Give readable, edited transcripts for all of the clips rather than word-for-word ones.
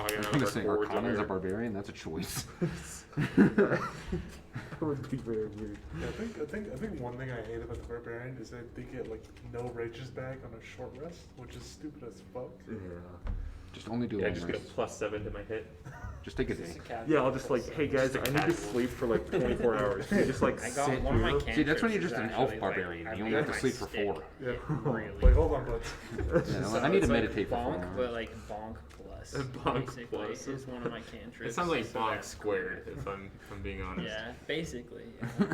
talking I was about gonna our say boards Arcana is a over barbarian. That's a choice. That would be very weird. Yeah, I think one thing I hate about the barbarian is that they get like no rages back on a short rest, which is stupid as fuck. Yeah. Just only do Yeah, long just get a rests. +7 to my hit. Just take a day. Yeah, I'll just like, hey guys, I need to sleep for like 24 hours. Can you just like I got sit one of my here? cantrips. See, that's when you're just is an actually, elf like, barbarian. I You leave only have to my sleep for stick 4. Yeah. Really. Wait, hold on, bud. Yeah, So I need to it's like meditate for 4 bonk, hours. but like bonk plus. Bonk basically, plus. is one of my cantrips. It sounds like so bonk that's squared, if I'm being honest. Yeah, basically. Yeah.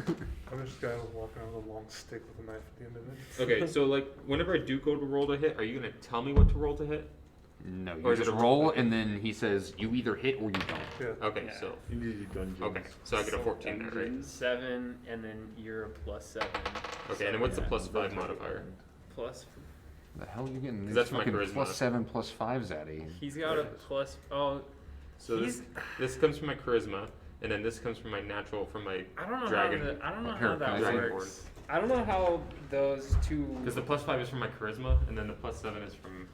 I'm just a guy walking around with a long stick with a knife at the end of it. Okay, so like whenever I do go to roll to hit, are you gonna tell me what to roll to hit? No, Or you is it just a- roll, and then he says you either hit or you don't. Yeah. Okay, Yeah. so You need your dungeons. okay, so I get a So 14 there, right? 7, and then you're a +7. Okay, and then what's the Yeah. +5 modifier? Plus? The hell are you getting these That's my fucking charisma. +7, +5s at you? He's got a plus. Oh, So this comes from my charisma, and then this comes from my natural, from my I don't know dragon. how I don't know Here, how can I that see? works. I don't know how those two. Because the +5 is from my charisma, and then the +7 is from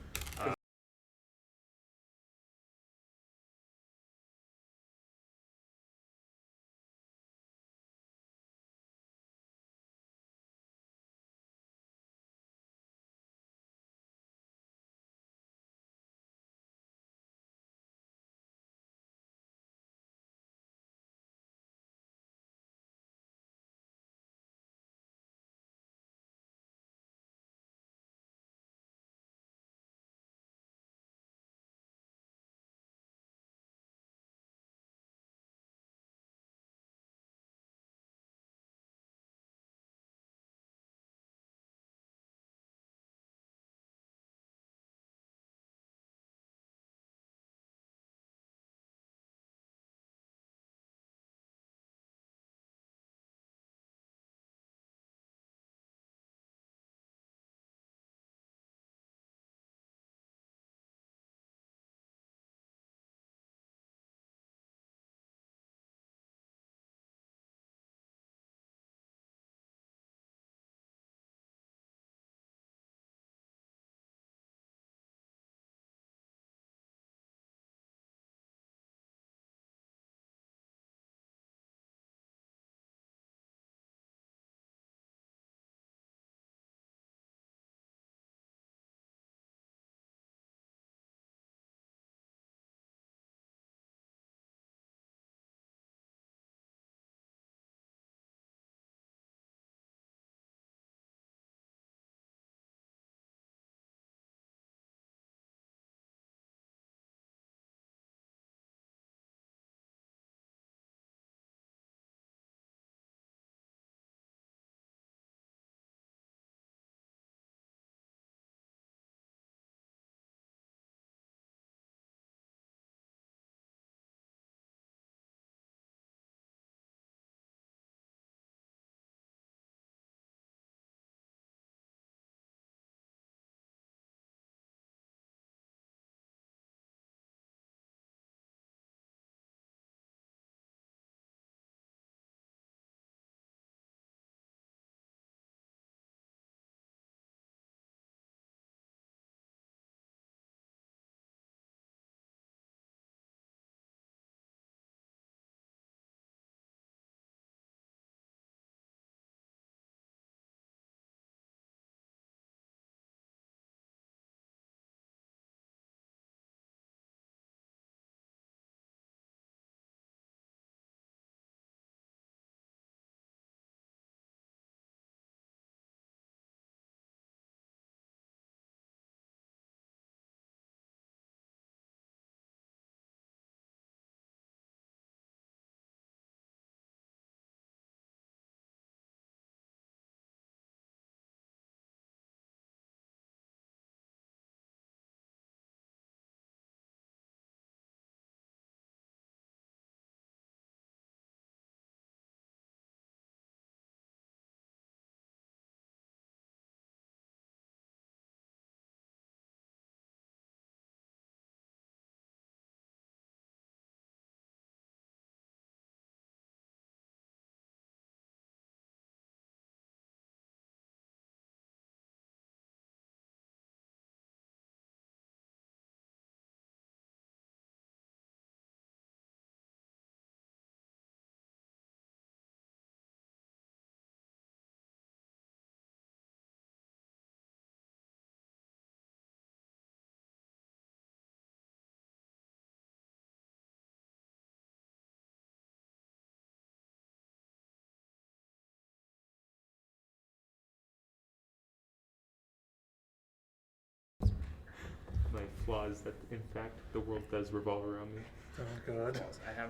flaws that, in fact, the world does revolve around me. Oh God.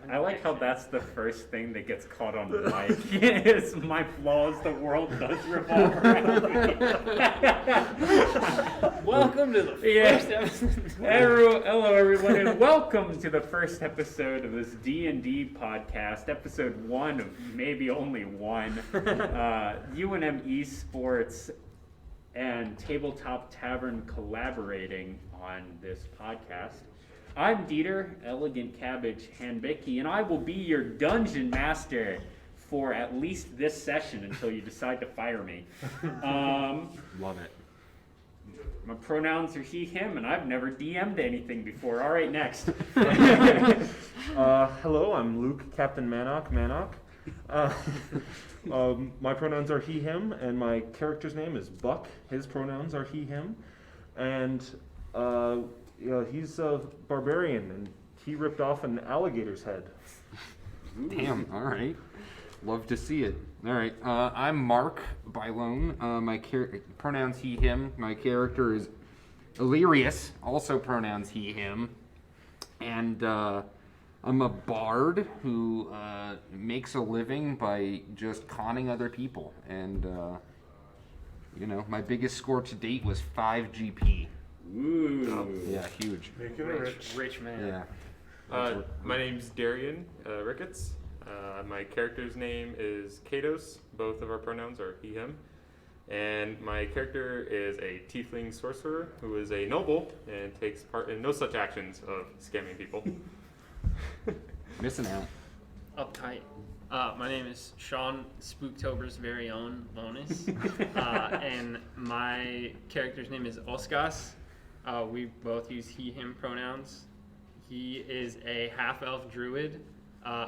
I like how that's the first thing that gets caught on the mic. Is my flaws, the world does revolve around me. Welcome to the first episode. Hello everyone, and welcome to the first episode of this D&D podcast, episode 1 of maybe only one. UNM Esports and Tabletop Tavern collaborating on this podcast. I'm Dieter, Elegant Cabbage Hanbicki, and I will be your dungeon master for at least this session until you decide to fire me. Love it. My pronouns are he, him, and I've never DM'd anything before. All right, next. Hello, I'm Luke, Captain Manok. My pronouns are he, him, and my character's name is Buck. His pronouns are he, him, and he's a barbarian, and he ripped off an alligator's head. Damn, alright. Love to see it. Alright, I'm Mark Bylone. My pronouns he, him. My character is Illyrius, also pronouns he, him. And I'm a bard who makes a living by just conning other people. And, my biggest score to date was 5 GP. Ooh. Yeah, huge. Make it rich. Rich man. Yeah. My name's Darian Ricketts. My character's name is Katos. Both of our pronouns are he, him. And my character is a tiefling sorcerer who is a noble and takes part in no such actions of scamming people. Missing out. Uptight. My name is Sean, Spooktober's very own bonus. And my character's name is Oskas. We both use he, him pronouns. He is a half-elf druid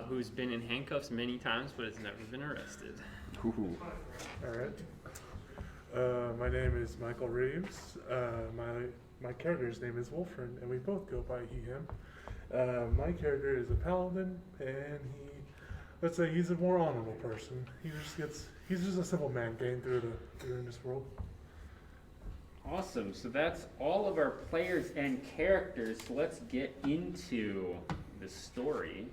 who's been in handcuffs many times but has never been arrested. Ooh. Alright. My name is Michael Reeves. My character's name is Wolfrin, and we both go by he, him. My character is a paladin, and let's say he's a more honorable person. He's just a simple man getting through in this world. Awesome. So that's all of our players and characters. So let's get into the story.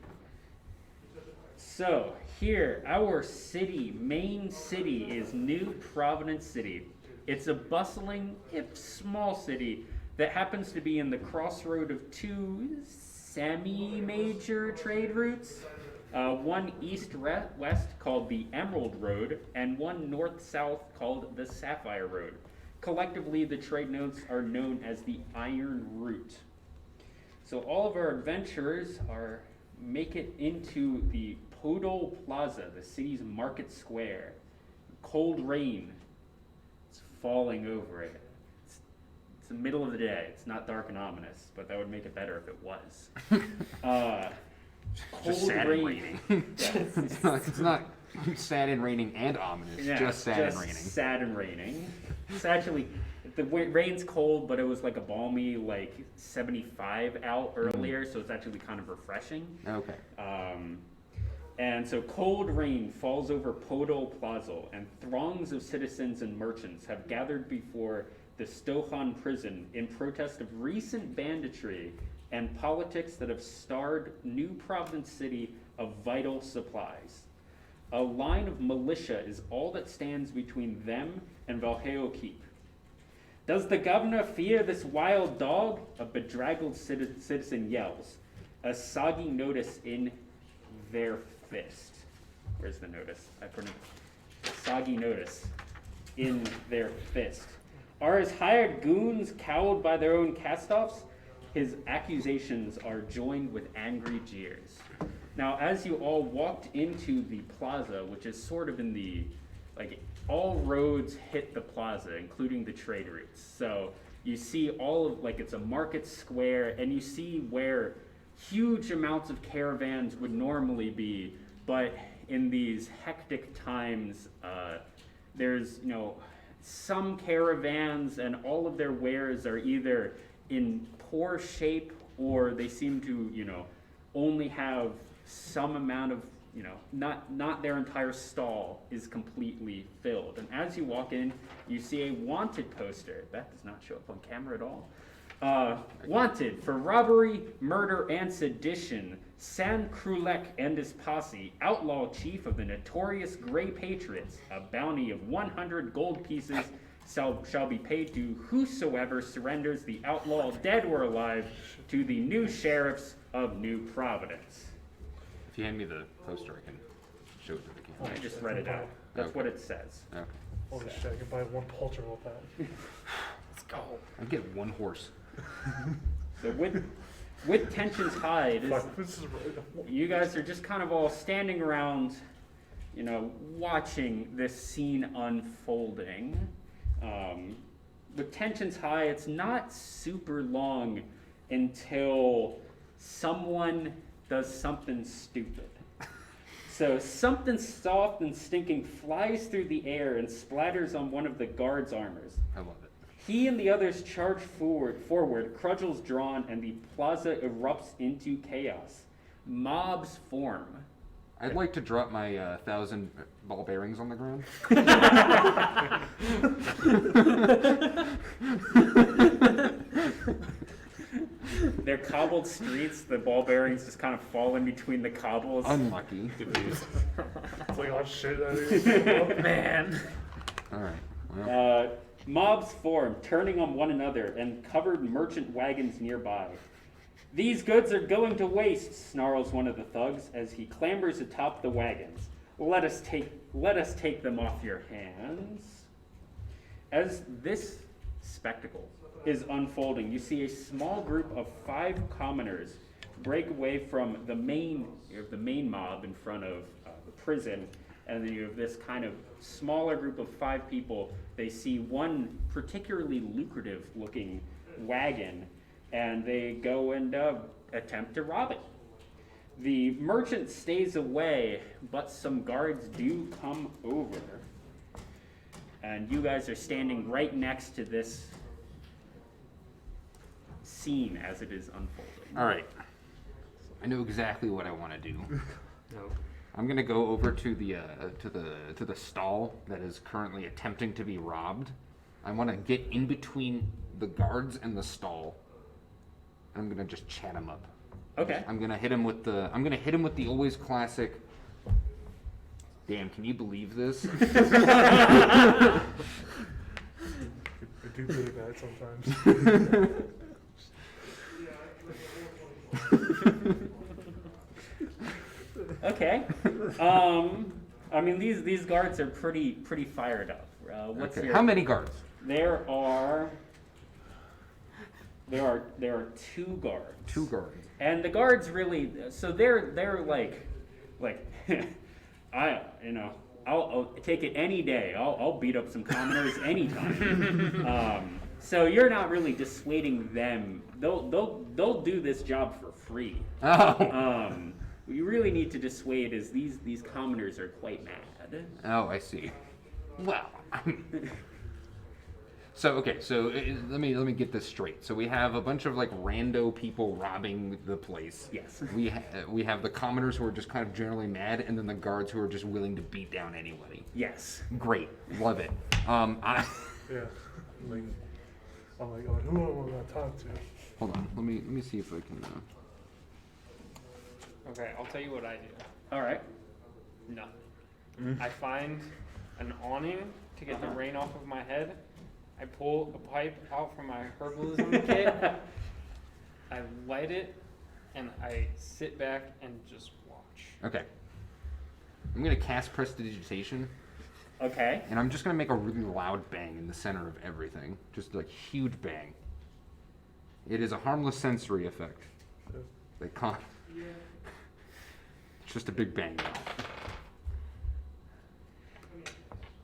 So here, our main city is New Providence City. It's a bustling, if small city that happens to be in the crossroad of two semi-major trade routes. One east-west called the Emerald Road, and one north-south called the Sapphire Road. Collectively, the trade nodes are known as the Iron Route. So all of our adventurers make it into the Podol Plaza, the city's market square. Cold rain is falling over it. It's the middle of the day. It's not dark and ominous, but that would make it better if it was. Just sad and raining. it's not sad and raining and ominous. Yeah, just sad and raining. Sad and raining. It's actually, the rain's cold, but it was like a balmy 75 out earlier, so it's actually kind of refreshing. Okay. And so cold rain falls over Podol Plaza, and throngs of citizens and merchants have gathered before the Stohan prison in protest of recent banditry and politics that have starved New Providence City of vital supplies. A line of militia is all that stands between them and Valheo Keep. Does the governor fear this wild dog? A bedraggled citizen yells, a soggy notice in their fist. Where's the notice? I put a soggy notice in their fist. Are his hired goons cowed by their own castoffs? His accusations are joined with angry jeers. Now, as you all walked into the plaza, which is sort of in the, all roads hit the plaza, including the trade routes. So you see all of, it's a market square, and you see where huge amounts of caravans would normally be, but in these hectic times, there's, some caravans and all of their wares are either in poor shape or they seem to, only have some amount of, not their entire stall is completely filled. And as you walk in, you see a wanted poster. That does not show up on camera at all. Wanted for robbery, murder, and sedition, San Krulek and his posse, outlaw chief of the notorious Grey Patriots, a bounty of 100 gold pieces shall be paid to whosoever surrenders the outlaw, dead or alive, to the new sheriffs of New Providence. If you hand me the poster, I can show it to the camera. I just read it out. That's Okay. what it says. Okay. Holy shit, I can buy one Polter with that. Let's go. I get one horse. So with tensions high, it is, Fuck, this is you guys are just kind of all standing around, you know, watching this scene unfolding. With tensions high, it's not super long until someone does something stupid. So something soft and stinking flies through the air and splatters on one of the guards' armors. I love it. He and the others charge forward, cudgels drawn, and the plaza erupts into chaos. Mobs form. I'd like to drop my 1,000 ball bearings on the ground. They're cobbled streets, the ball bearings just kind of fall in between the cobbles. Unlucky. It's like, oh shit, that is. Man. All right. Well, Mobs form, turning on one another, and covered merchant wagons nearby. These goods are going to waste, snarls one of the thugs as he clambers atop the wagons. Let us take them off your hands. As this spectacle is unfolding, you see a small group of 5 commoners break away from the main mob in front of the prison, and then you have this kind of smaller group of 5 people. They see one particularly lucrative looking wagon, and they go and attempt to rob it. The merchant stays away, but some guards do come over. And you guys are standing right next to this scene as it is unfolding. all right. I know exactly what I want to do. No. I'm gonna go over to the stall that is currently attempting to be robbed. I want to get in between the guards and the stall. I'm gonna just chat him up. Okay. I'm gonna hit him with the always classic. Damn, can you believe this? I do believe that sometimes. Okay. I mean, these guards are pretty fired up. What's Okay. your? How many guards? There are 2 guards. 2 guards. And the guards really, so they're like, I'll take it any day. I'll beat up some commoners anytime. So you're not really dissuading them. They'll do this job for free. Oh. What you really need to dissuade is these commoners are quite mad. Oh, I see. Well. So let me get this straight. So we have a bunch of like rando people robbing the place. Yes. We have the commoners who are just kind of generally mad, and then the guards who are just willing to beat down anybody. Yes. Great, love it. Yeah. I'm like, oh, who am I going to talk to? Hold on, let me see if I can. Okay, I'll tell you what I do. All right. Nothing. I find an awning to get the rain off of my head. I pull a pipe out from my herbalism kit. I light it, and I sit back and just watch. Okay. I'm gonna cast Prestidigitation, Okay. and I'm just gonna make a really loud bang in the center of everything, just like huge bang. It is a harmless sensory effect. They can't. It's just a big bang.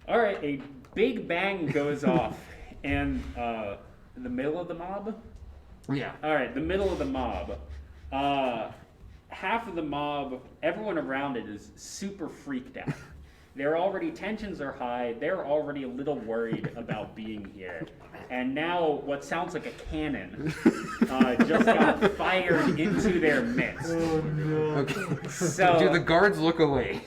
All right. A big bang goes off, and the middle of the mob. Yeah. All right, the middle of the mob. Half of the mob, everyone around it is super freaked out. Tensions are high. They're already a little worried about being here. And now what sounds like a cannon just got fired into their midst. Oh no. Okay. So, Do the guards look away?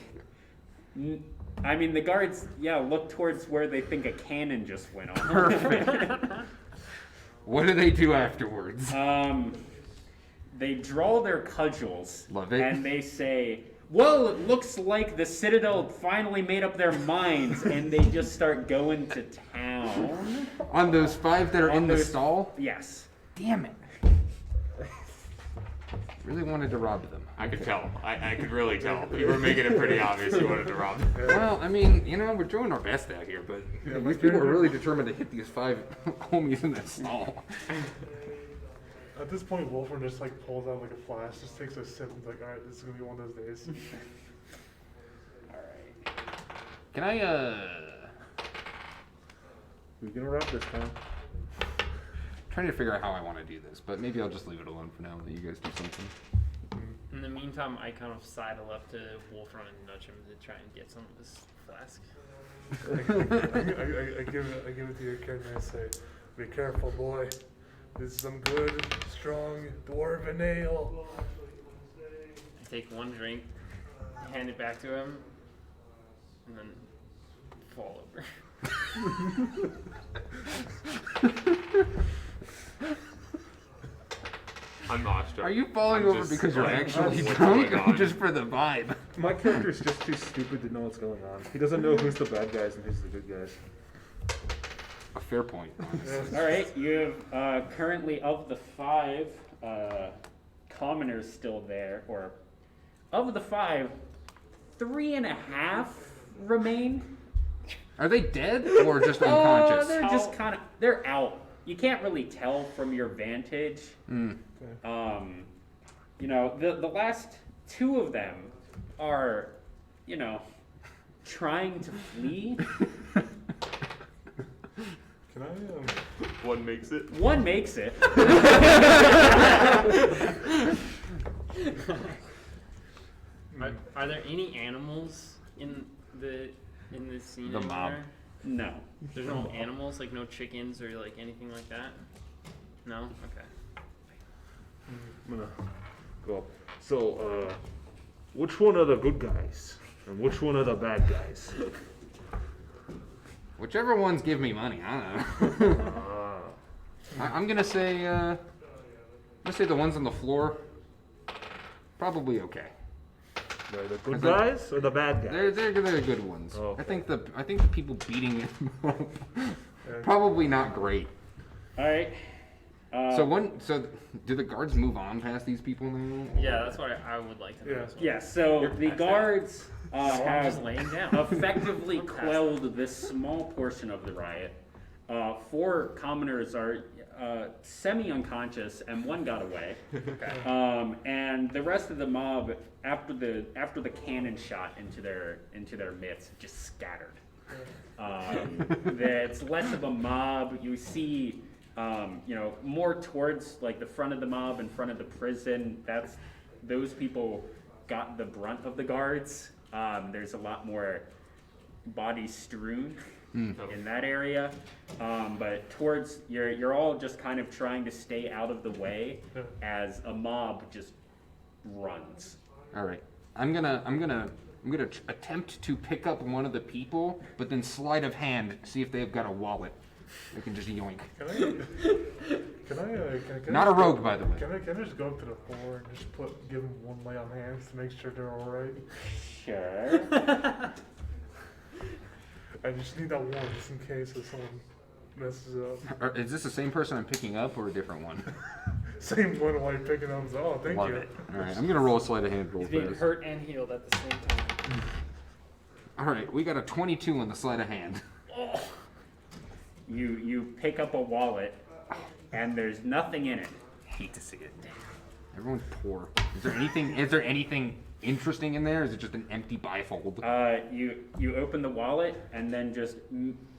I mean, the guards, look towards where they think a cannon just went off. Perfect. What do they do afterwards? They draw their cudgels. Love it. And they say, well, it looks like the Citadel finally made up their minds, and they just start going to town. On those 5 that are in the those- stall? Yes. Damn it. Really wanted to rob them. I could tell. I could really tell. You were making it pretty obvious you wanted to rob them. Well, I mean, we're doing our best out here, but these people are really determined to hit these 5 homies in that stall. At this point, Wolfram just like pulls out like a flash, just takes a sip, and is like, all right, this is gonna be one of those days. Alright. Can I, We're gonna wrap this time. trying to figure out how I want to do this, but maybe I'll just leave it alone for now and let you guys do something. In the meantime, I kind of sidle up to Wolfram and nudge him to try and get some of his flask. I give it to your kid and I say, be careful, boy. This is some good, strong dwarven ale. I take one drink, hand it back to him, and then fall over. I'm awestruck. Are you falling I'm over just because you're like, actually what's drunk going or on? just for the vibe? My character's just too stupid to know what's going on. He doesn't know who's the bad guys and who's the good guys. A fair point, honestly. Alright, you have currently of the 5 commoners still there, or of the 5, 3.5 remain. Are they dead or just unconscious? They're just kind of, they're out. You can't really tell from your vantage. Mm. The last 2 of them are, trying to flee. Can I, One makes it. One makes it. Are there any animals in the scene? The mob. anywhere? No. There's no animals, like no chickens or like anything like that? No? Okay. I'm gonna go up. So, which one are the good guys? And which one are the bad guys? Whichever ones give me money, I don't know. I'm gonna say, the ones on the floor, probably okay. They're the good guys or the bad guys? They're good ones. Oh, okay. I think the people beating them probably not great. Alright. So do the guards move on past these people now? Yeah, that's what I would like to know. Yeah. as well. Yeah, so the past guards I'm just have laying down. effectively I'm past quelled this small portion of the riot. 4 commoners are semi-unconscious, and 1 got away. And the rest of the mob, after the cannon shot into their midst, just scattered. It's less of a mob. You see, more towards like the front of the mob, in front of the prison. Those people got the brunt of the guards. There's a lot more bodies strewn in that area, but towards you're all just kind of trying to stay out of the way as a mob just runs. All right, I'm gonna attempt to pick up one of the people, but then sleight of hand, see if they've got a wallet. They can just yoink. Can Not a rogue, by the way. Can I just go up to the floor and just give them one lay on hands to make sure they're all right? Sure. I just need that one just in case if someone messes up. Is this the same person I'm picking up or a different one? Same one while you're picking up. Oh, thank Love you. it. All right, I'm gonna roll a sleight of hand roll He's being first. hurt and healed at the same time. All right, we got a 22 on the sleight of hand. You pick up a wallet, and there's nothing in it. Hate to see it. Everyone's poor. Is there anything interesting in there? Or is it just an empty bifold? You open the wallet, and then just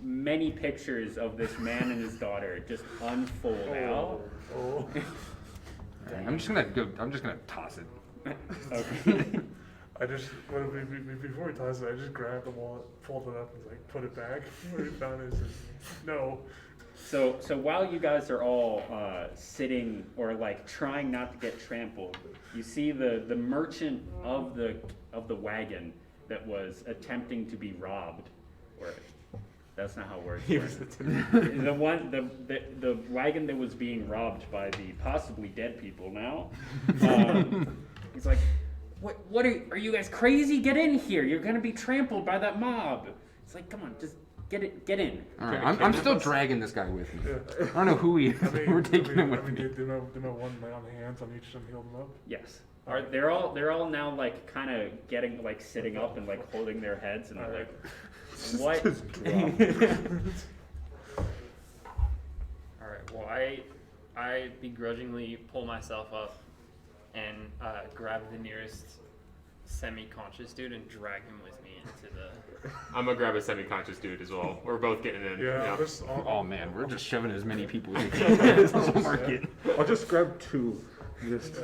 many pictures of this man and his daughter just unfold out. Oh. Alright, I'm just gonna toss it. Okay. Before he tosses it, I just grab the wallet, fold it up, and like put it back where he found it. No. So while you guys are all sitting or like trying not to get trampled, you see the merchant of the wagon that was attempting to be robbed, or That's not how it works. He was the the wagon that was being robbed by the possibly dead people now. He's like, what are you guys crazy? Get in here! You're gonna be trampled by that mob. It's like, come on, just get in. All right, I'm still dragging this guy with me. Yeah. I don't know who he is. I mean, We're taking him with me. did no one lay on hands on each of them, heal them up? Yes. They're all now like kind of getting like sitting up and like holding their heads and they're like, what? Just drop. All right. Well, I begrudgingly pull myself up and grab the nearest semi-conscious dude and drag him with me into the. I'm gonna grab a semi-conscious dude as well. We're both getting in. Yeah. Oh man, we're just shoving as many people as we can into this whole market. I'll just grab 2. Just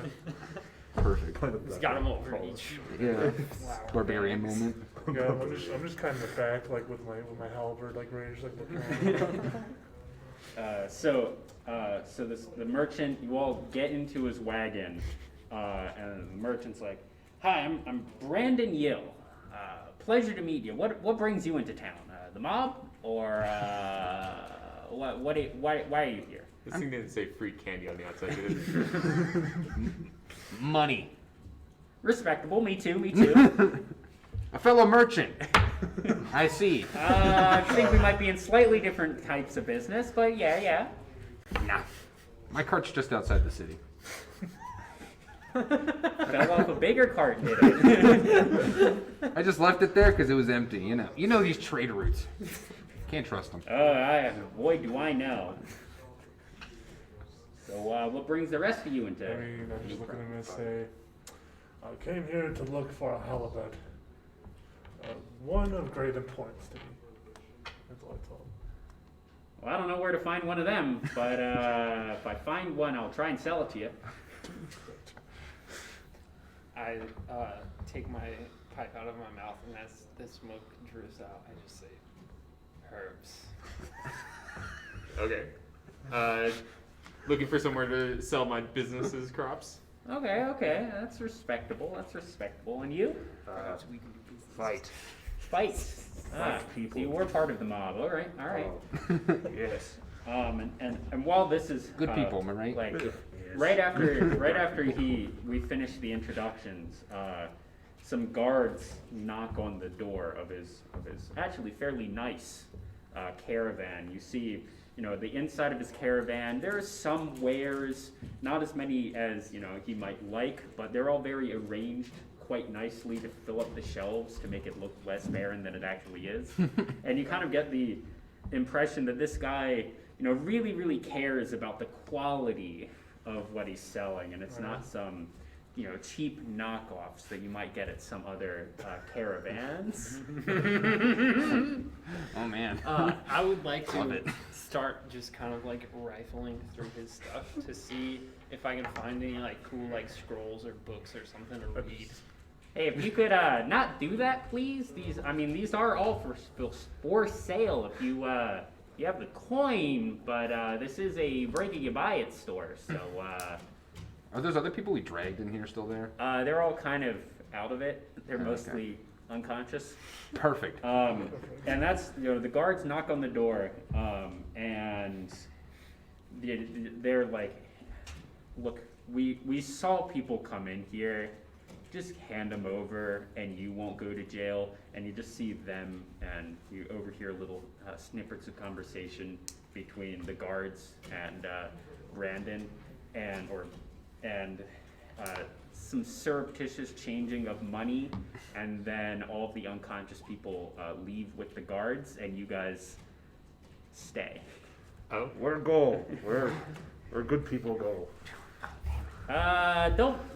Perfect. He's got him over each. Yeah. Wow. Barbarian moment. Yeah, I'm just kind of in the back, like with my halberd, like ready to just like look around. So the merchant, you all get into his wagon, and the merchant's like, "Hi, I'm Brandon Yill. Pleasure to meet you. What brings you into town? The mob, or why are you here?" This thing didn't say free candy on the outside, did it? Money. Respectable. Me too. A fellow merchant. I see. I think we might be in slightly different types of business, but yeah. Nah. My cart's just outside the city. Fell off a bigger cart, did it? I just left it there because it was empty. You know these trade routes. Can't trust them. Boy, do I know. So, what brings the rest of you into? I mean, I just look at him and say, I came here to look for a halibut. One of great importance to me. That's all I told him. Well, I don't know where to find one of them, but if I find one, I'll try and sell it to you. I take my pipe out of my mouth, and as the smoke drifts out, I just say, herbs. Okay. Looking for somewhere to sell my business's crops. Okay, that's respectable. And you? Perhaps we can do business. Fight. Fight. people. So you were part of the mob. All right. Yes. And while this is Good people, am I right? Like Yes. right after we finish the introductions, some guards knock on the door of his actually fairly nice caravan. You see, the inside of his caravan. There are some wares, not as many as he might like, but they're all very arranged quite nicely to fill up the shelves to make it look less barren than it actually is. And you kind of get the impression that this guy, really, really cares about the quality of what he's selling, and it's not some, cheap knockoffs that you might get at some other caravans. Oh man. I would like Love to it. start just kind of like rifling through his stuff to see if I can find any like cool like scrolls or books or something to read. Hey, if you could not do that, please. These are all for sale if you have the coin, but this is a breaking you buy it store, so Are those other people we dragged in here still there? they're all kind of out of it. They're Okay. mostly unconscious. Perfect. And that's, the guards knock on the door, and they're like, look, we saw people come in here, just hand them over and you won't go to jail. And you just see them, and you overhear little snippets of conversation between the guards and Brandon, and some surreptitious changing of money, and then all of the unconscious people leave with the guards, and you guys stay. Oh. Where go? Where good people go?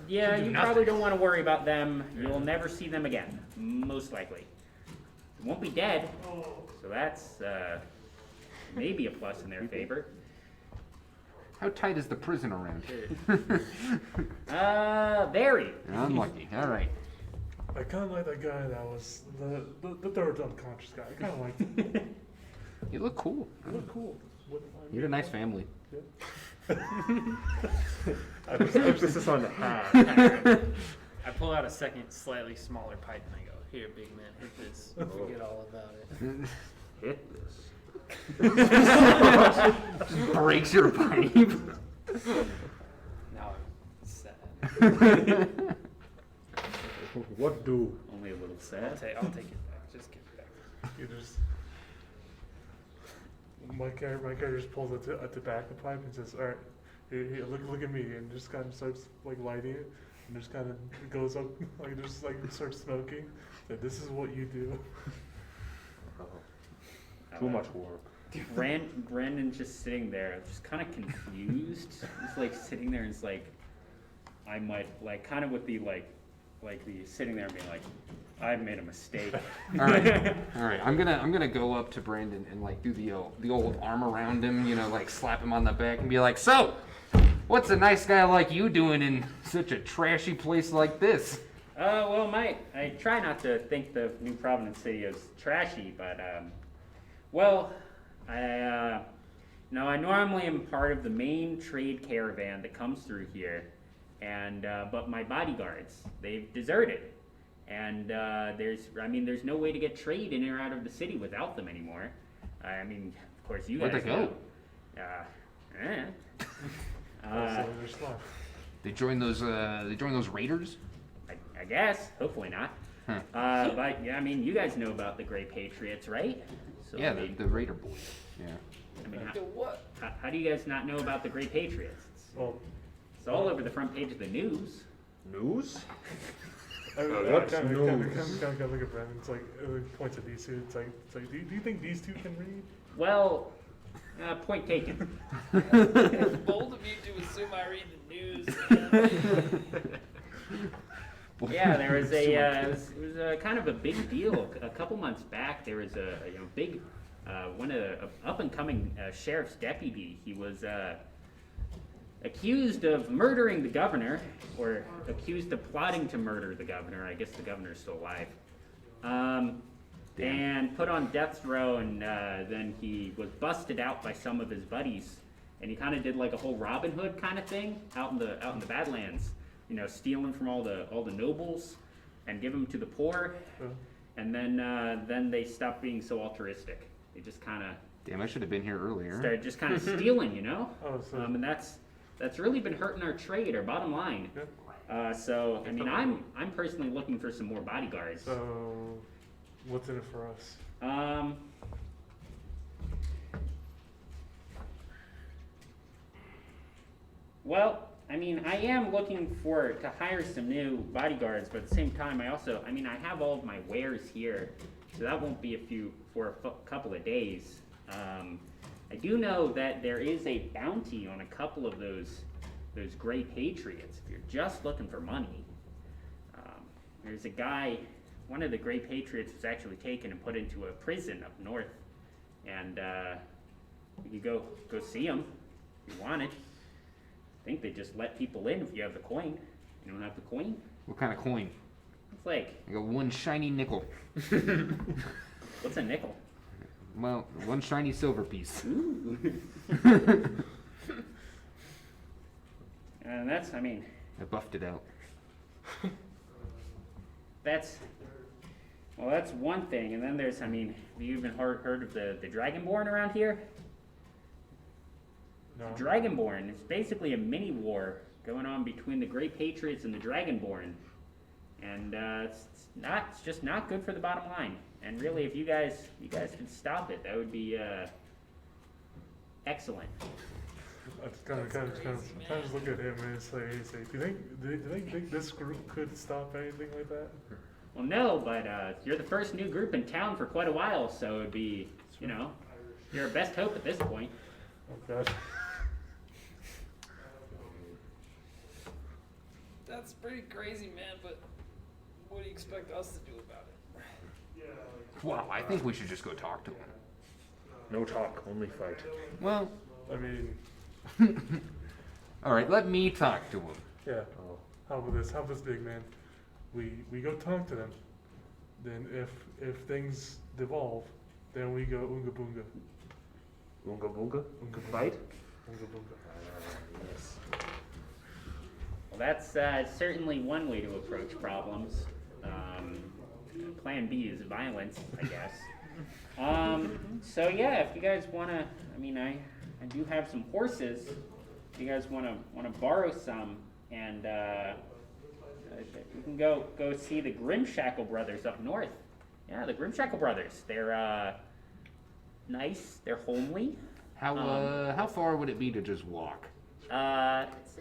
You probably don't want to worry about them. You'll never see them again, most likely. They won't be dead, so that's maybe a plus in their favor. How tight is the prison around here? Very. Unlucky. All right. I kind of like that guy that was the third unconscious guy. I kind of liked him. You look cool. He looked cool. Wouldn't mind You had a being nice on. family. Emphasis on the hat. I pull out a second, slightly smaller pipe and I go, "Here, big man, hit this. Forget all about it." hit this. Just breaks your pipe. Now I'm sad. What do? Only a little I'll sad. take it back. Just give it back. You just my character just pulls a tobacco pipe and says, "All right, here, look at me," and just kind of starts like lighting it, and just kind of goes up like just like starts smoking. That this is what you do. Too much work. Brandon's just sitting there, just kind of confused. He's like sitting there and it's like, I might, like, kind of with the, like the sitting there and being like, I've made a mistake. All right. I'm gonna go up to Brandon and like do the old arm around him, you know, like slap him on the back and be like, "So, what's a nice guy like you doing in such a trashy place like this?" Well, I try not to think the New Providence City is trashy, but, well, I normally am part of the main trade caravan that comes through here, and, but my bodyguards, they've deserted, and, there's no way to get trade in or out of the city without them anymore. I mean, of course, you Where'd guys they go? So they're slow. They join those raiders? I guess, hopefully not. Huh. But, yeah, I mean, you guys know about the Gray Patriots, right? So, Yeah, I mean, the raider boys. Yeah. I mean, Do what? how do you guys not know about the Gray Patriots? Well, It's all over the front page of the news. News? I what's kind news? of look at Brandon. It's like points at these two. It's like do you think these two can read? Well, point taken. It's bold of you to assume I read the news. Yeah, there was it was a kind of a big deal. A couple months back, there was a big one of the up and coming sheriff's deputy. He was accused of murdering the governor, or accused of plotting to murder the governor. I guess the governor's still alive. And put on death row, and then he was busted out by some of his buddies, and he kind of did like a whole Robin Hood kind of thing out in the Badlands. You know, stealing from all the nobles and give them to the poor, and then they stopped being so altruistic. They just kind of Damn, I should have been here earlier. started just kind of stealing, you know. Oh, so And that's really been hurting our trade, our bottom line. So I mean, I'm personally looking for some more bodyguards. so what's in it for us? Well, I mean, I am looking to hire some new bodyguards, but at the same time, I have all of my wares here, so that won't be for a couple of days. I do know that there is a bounty on a couple of those Gray Patriots. If you're just looking for money, there's a guy. One of the Gray Patriots was actually taken and put into a prison up north, and you go see him if you want it. I think they just let people in if you have the coin. You don't have the coin? What kind of coin? It's like, I got one shiny nickel. what's a nickel? Well, one shiny silver piece. Ooh. And that's, I mean, I buffed it out. that's one thing. And then there's, I mean, have you even heard of the Dragonborn around here? No. Dragonborn is basically a mini war going on between the Gray Patriots and the Dragonborn, and it's just not good for the bottom line. And really, if you guys could stop it, that would be excellent. I just kind of just look at him and say, do they think this group could stop anything like that? Well, no, but you're the first new group in town for quite a while, so it'd be, you're our best hope at this point. Oh God. That's pretty crazy, man, but what do you expect us to do about it? Wow, I think we should just go talk to him. No talk, only fight. Well, I mean, all right, let me talk to him. yeah. Oh. How about this? How about this, big man? We go talk to them. Then if things devolve, then we go oonga boonga. Oonga boonga? Oonga boonga. Fight? Oonga boonga. Yes. Well, that's certainly one way to approach problems. Plan B is violence, I guess. So yeah, if you guys wanna, I mean, I do have some horses. If you guys wanna borrow some, and you can go see the Grimshackle brothers up north. Yeah, the Grimshackle brothers. They're nice. They're homely. How far would it be to just walk? Let's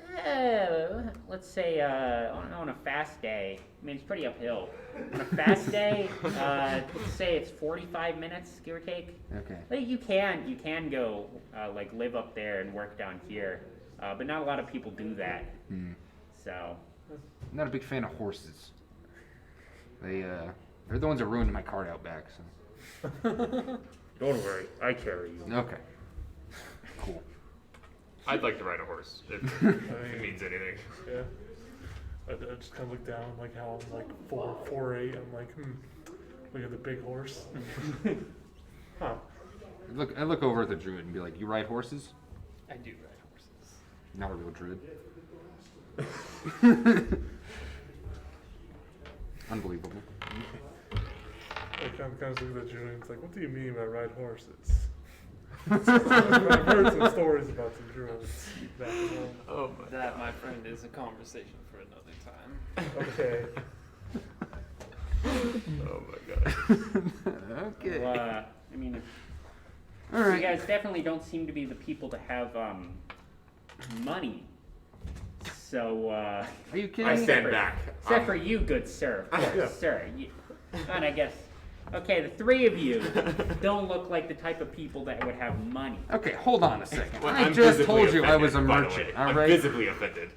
say on a fast day. I mean, it's pretty uphill. On a fast day, let's say it's 45 minutes, give or take. Okay. Like you can go like live up there and work down here, but not a lot of people do that. So. I'm not a big fan of horses. They're the ones that ruined my cart out back. So. Don't worry, I carry you. Okay. Cool. I'd like to ride a horse if it means anything. Yeah. I just kind of look down, like how I'm like 4'8". I'm like, look at the big horse. Huh. I look over at the druid and be like, "You ride horses?" I do ride horses. Not a real druid. Unbelievable. I kind of look at the Julian. It's like, what do you mean by ride horses? I've heard some stories about some druids back at home. Oh my. That, my friend, is a conversation for another time. Okay. Oh my god. Okay. Well, I mean, All you right. guys definitely don't seem to be the people to have money. So, Are you kidding I me? stand back. except for you, good sir. Yeah. Sir. And I guess, okay, the three of you don't look like the type of people that would have money. Okay, hold on a second. Well, I I'm just visibly told you I was a offended, by the merchant, way. all I'm right? visibly offended.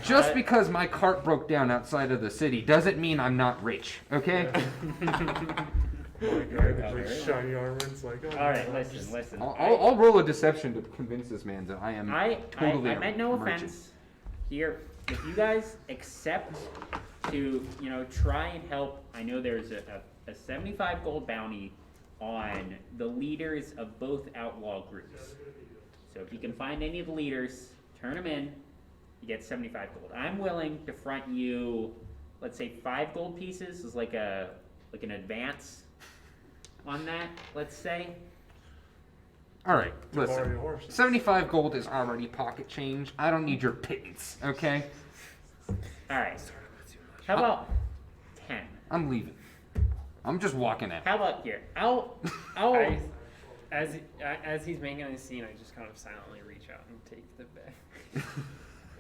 Just because my cart broke down outside of the city doesn't mean I'm not rich, okay? My God, the big shiny armor. It's like, oh, All right, no, listen. I'll roll a deception to convince this man that I am totally I a meant no merchant. offense. Here, if you guys accept to, try and help, I know there's a 75 gold bounty on the leaders of both outlaw groups. So if you can find any of the leaders, turn them in, you get 75 gold. I'm willing to front you, let's say 5 gold pieces is like an advance on that, let's say. All right, to borrow listen. your horses. 75 gold is already pocket change. I don't need your pittance, okay? Alright. How about 10? I'm leaving. I'm just walking out. How about here? As he's making a scene, I just kind of silently reach out and take the bag.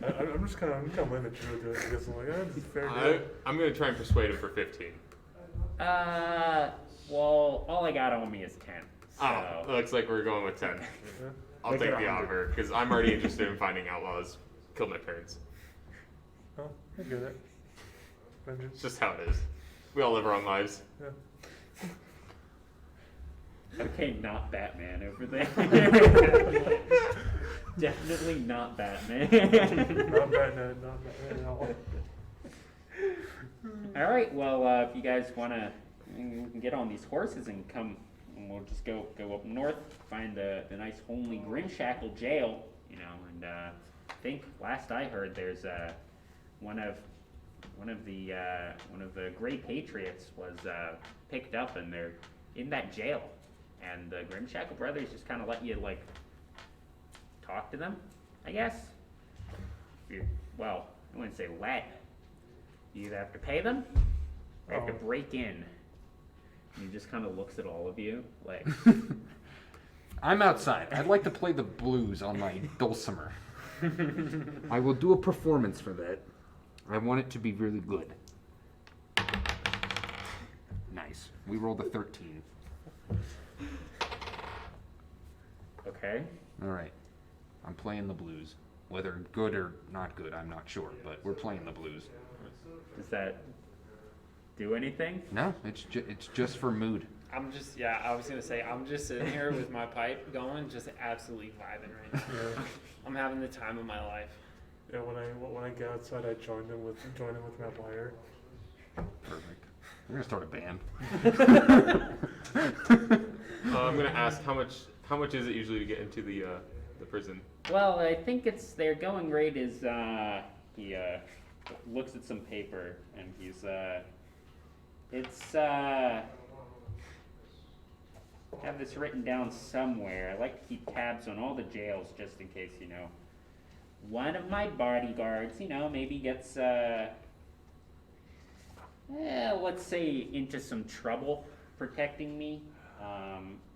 I'm just kind of letting the druid do it because I'm like, this is fair deal. I'm gonna try and persuade him for 15. Well, all I got on me is 10. So. Oh, looks like we're going with 10. I'll Make take it the 100. offer because I'm already interested in finding outlaws. Kill my parents. Oh, I get it. Vengeance. It's just how it is. We all live our own lives. Yeah. Okay, not Batman over there. Definitely not Batman. Not Batman, not Batman at all. All right. Well, if you guys wanna, we can get on these horses and come, and we'll just go up north, find the nice homely Grimshackle jail, and I think last I heard there's one of the Great Patriots was picked up and they're in that jail, and the Grimshackle brothers just kind of let you talk to them, I guess. Well, I wouldn't say let. You either have to pay them or you have to Oh. break in. And he just kind of looks at all of you like, I'm outside. I'd like to play the blues on my dulcimer. I will do a performance for that. I want it to be really good. Nice. We rolled a 13. okay. All right. I'm playing the blues. Whether good or not good, I'm not sure, but we're playing the blues. Does that do anything? No, it's just for mood. I was gonna say, I'm just sitting here with my pipe going, just absolutely vibing right now. Yeah. I'm having the time of my life. Yeah, when I get outside, I join in with my player. Perfect. We're gonna start a band. I'm gonna ask how much is it usually to get into the prison? Well, I think their going rate is he looks at some paper and he's have this written down somewhere. I like to keep tabs on all the jails just in case, you know, one of my bodyguards, you know, maybe gets, let's say into some trouble protecting me.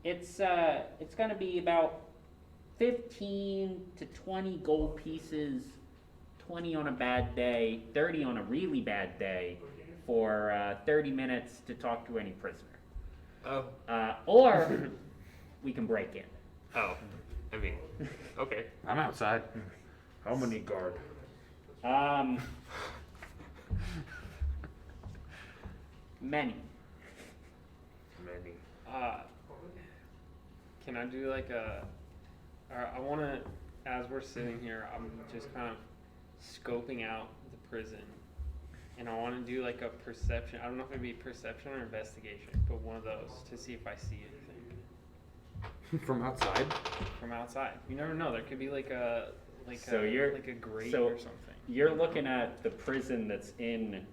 It's gonna be about 15 to 20 gold pieces, 20 on a bad day, 30 on a really bad day, for 30 minutes to talk to any prisoner. Oh. Or we can break in. Oh. I mean, okay. I'm outside. How many guard? Many. Many. Can I do like I want to, as we're sitting here, I'm just kind of scoping out the prison, and I want to do like a perception. I don't know if it'd be perception or investigation, but one of those to see if I see anything From outside? from outside. You never know. There could be like a So you're- like a grate so or something. You're looking at the prison that's in,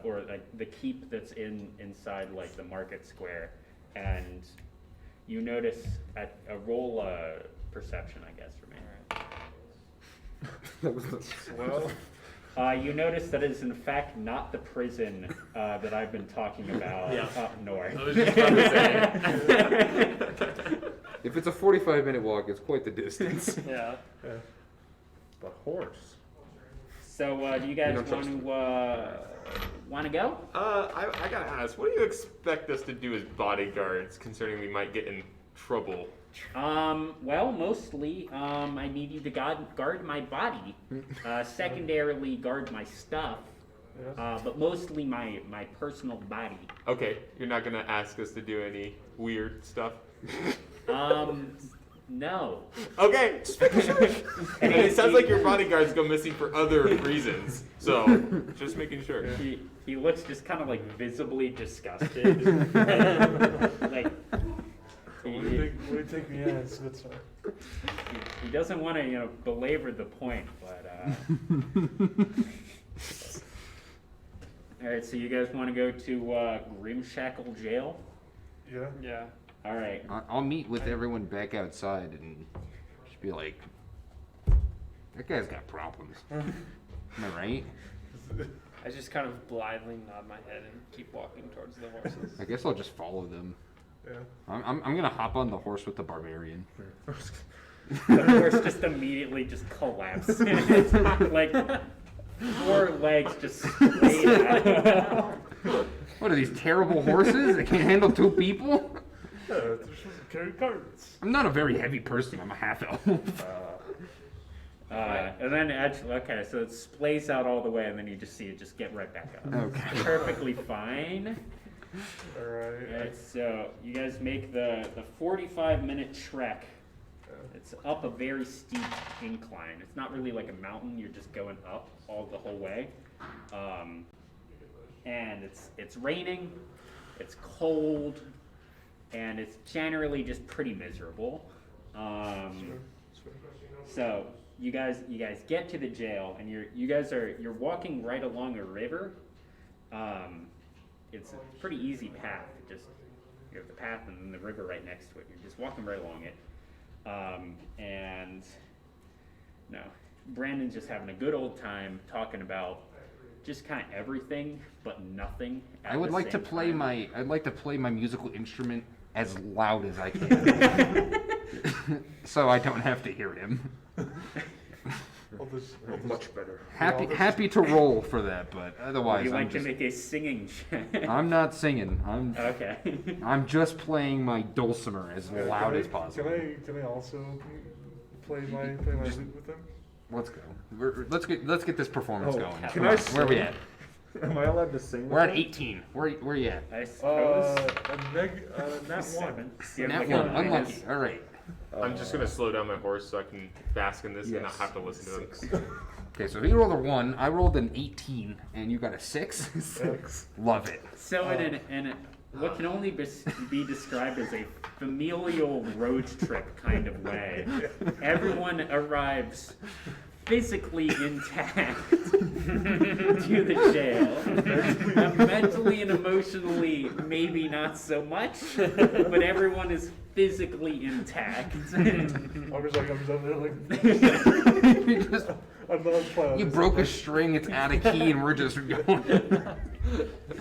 or like the keep that's inside like the market square, and you notice a roll perception, I guess, for me. That was the... Well, You notice that is in fact not the prison that I've been talking about up north. I was just about to say. If it's a 45-minute walk, it's quite the distance. yeah. But horse. So do you guys don't trust want to go? I gotta ask, what do you expect us to do as bodyguards, concerning we might get in trouble? Well, mostly, I need you to guard my body. Secondarily, guard my stuff. But mostly my personal body. Okay, you're not gonna ask us to do any weird stuff? No. Okay, just making sure. And it sounds like your bodyguards go missing for other reasons, so just making sure. He looks just kind of like visibly disgusted. Like, What do you think me as? Good sir. he doesn't want to, you know, belabor the point, but all right, so you guys want to go to Grimshackle Jail? Yeah. Yeah. All right. I'll meet with everyone back outside and just be like, that guy's got problems. Am I right? I just kind of blithely nod my head and keep walking towards the horses. I guess I'll just follow them. Yeah. I'm gonna hop on the horse with the barbarian. The horse just immediately just collapses. Like 4 legs just straight out. What are these terrible horses? They can't handle 2 people? Yeah, they're supposed to carry carts. I'm not a very heavy person. I'm a half elf. And then actually, okay, so it splays out all the way, and then you just see it just get right back up. Okay. Perfectly fine. Alright. Alright, so you guys make the 45-minute trek. It's up a very steep incline. It's not really like a mountain. You're just going up all the whole way. And it's raining. It's cold. And it's generally just pretty miserable. So you guys get to the jail, and you're walking right along a river. It's a pretty easy path. Just you have the path and then the river right next to it. You're just walking right along it. And no, Brandon's just having a good old time talking about just kind of everything, but nothing. I would like to play I'd like to play my musical instrument as loud as I can, so I don't have to hear him. Much better. Happy to roll for that, but otherwise You like I'm just, to make a singing check. I'm not singing. Okay. I'm just playing my dulcimer as loud as possible. Can I also play my lute with them? Let's go. Let's get this performance Oh, going. can Come I on, where are we at? Am I allowed to sing? We're with at them? 18. Where you at? I suppose. Nat 1. 7. You have Nat like a 1. minus- Unlucky. All right. I'm just gonna slow down my horse so I can bask in this and not Yes. have to listen to it. 6. Okay, so he rolled a 1. I rolled an 18, and you got a 6. 6. Love it. So in what can only be described as a familial road trip kind of way, everyone arrives physically intact to the jail. Mentally and emotionally, maybe not so much, but everyone is physically intact. I'm just up there like, You just- I'm not playing. you broke a string, it's out of key, and we're just going.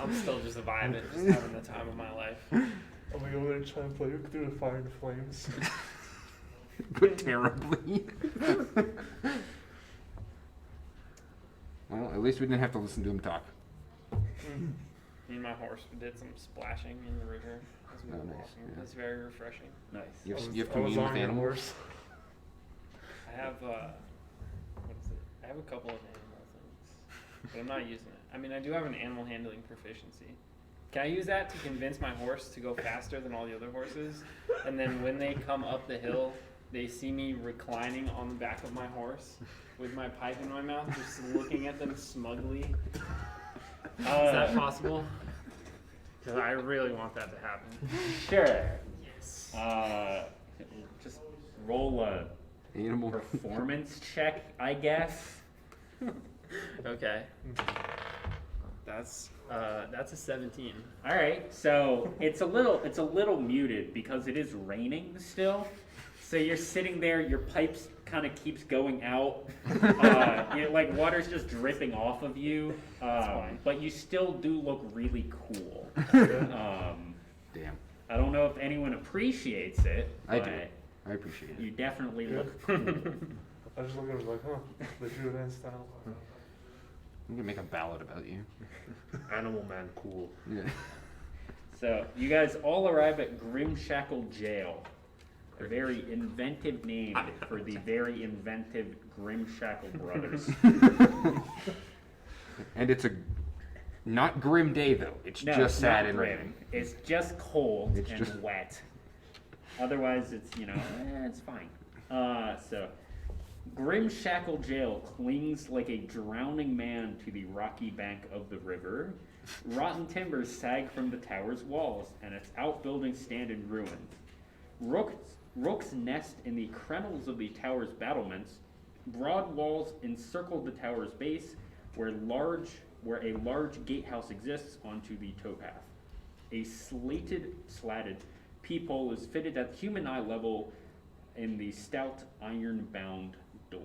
I'm still just vibing, just having the time of my life. I'm like over there trying to play through the fire and flames. But terribly. Well, at least we didn't have to listen to him talk. Me and my horse did some splashing in the river as we Oh, were nice, walking. yeah. It was very refreshing. Nice. You have, I was- you have I was commune with on your animals? horse. I have what is it? I have a couple of animal things, but I'm not using it. I mean, I do have an animal handling proficiency. Can I use that to convince my horse to go faster than all the other horses? And then when they come up the hill, they see me reclining on the back of my horse with my pipe in my mouth, just looking at them smugly. Is that possible? Because I really want that to happen. Sure. Yes. Just roll a Animal. performance check, I guess. Okay. That's a 17. All right, so it's a little muted because it is raining still. So you're sitting there, your pipes kind of keeps going out. Like water's just dripping off of you, fine. but you still do look really cool. Damn. I don't know if anyone appreciates it, I but do. I appreciate it. you definitely Yeah. look cool. I just look at it like, huh, the Julian style. I'm gonna make a ballad about you. Animal man, cool. Yeah. So you guys all arrive at Grimshackle Jail. A very inventive name for the very inventive Grimshackle brothers. And it's a not grim day though. It's No, just it's sad not and grim. raining. It's just cold It's and just- wet. Otherwise, it's it's fine. So, Grimshackle Jail clings like a drowning man to the rocky bank of the river. Rotten timbers sag from the tower's walls, and its outbuildings stand in ruins. Rooks nest in the crenels of the tower's battlements. Broad walls encircle the tower's base, where a large gatehouse exists onto the towpath. A slatted peephole is fitted at human eye level in the stout iron-bound door.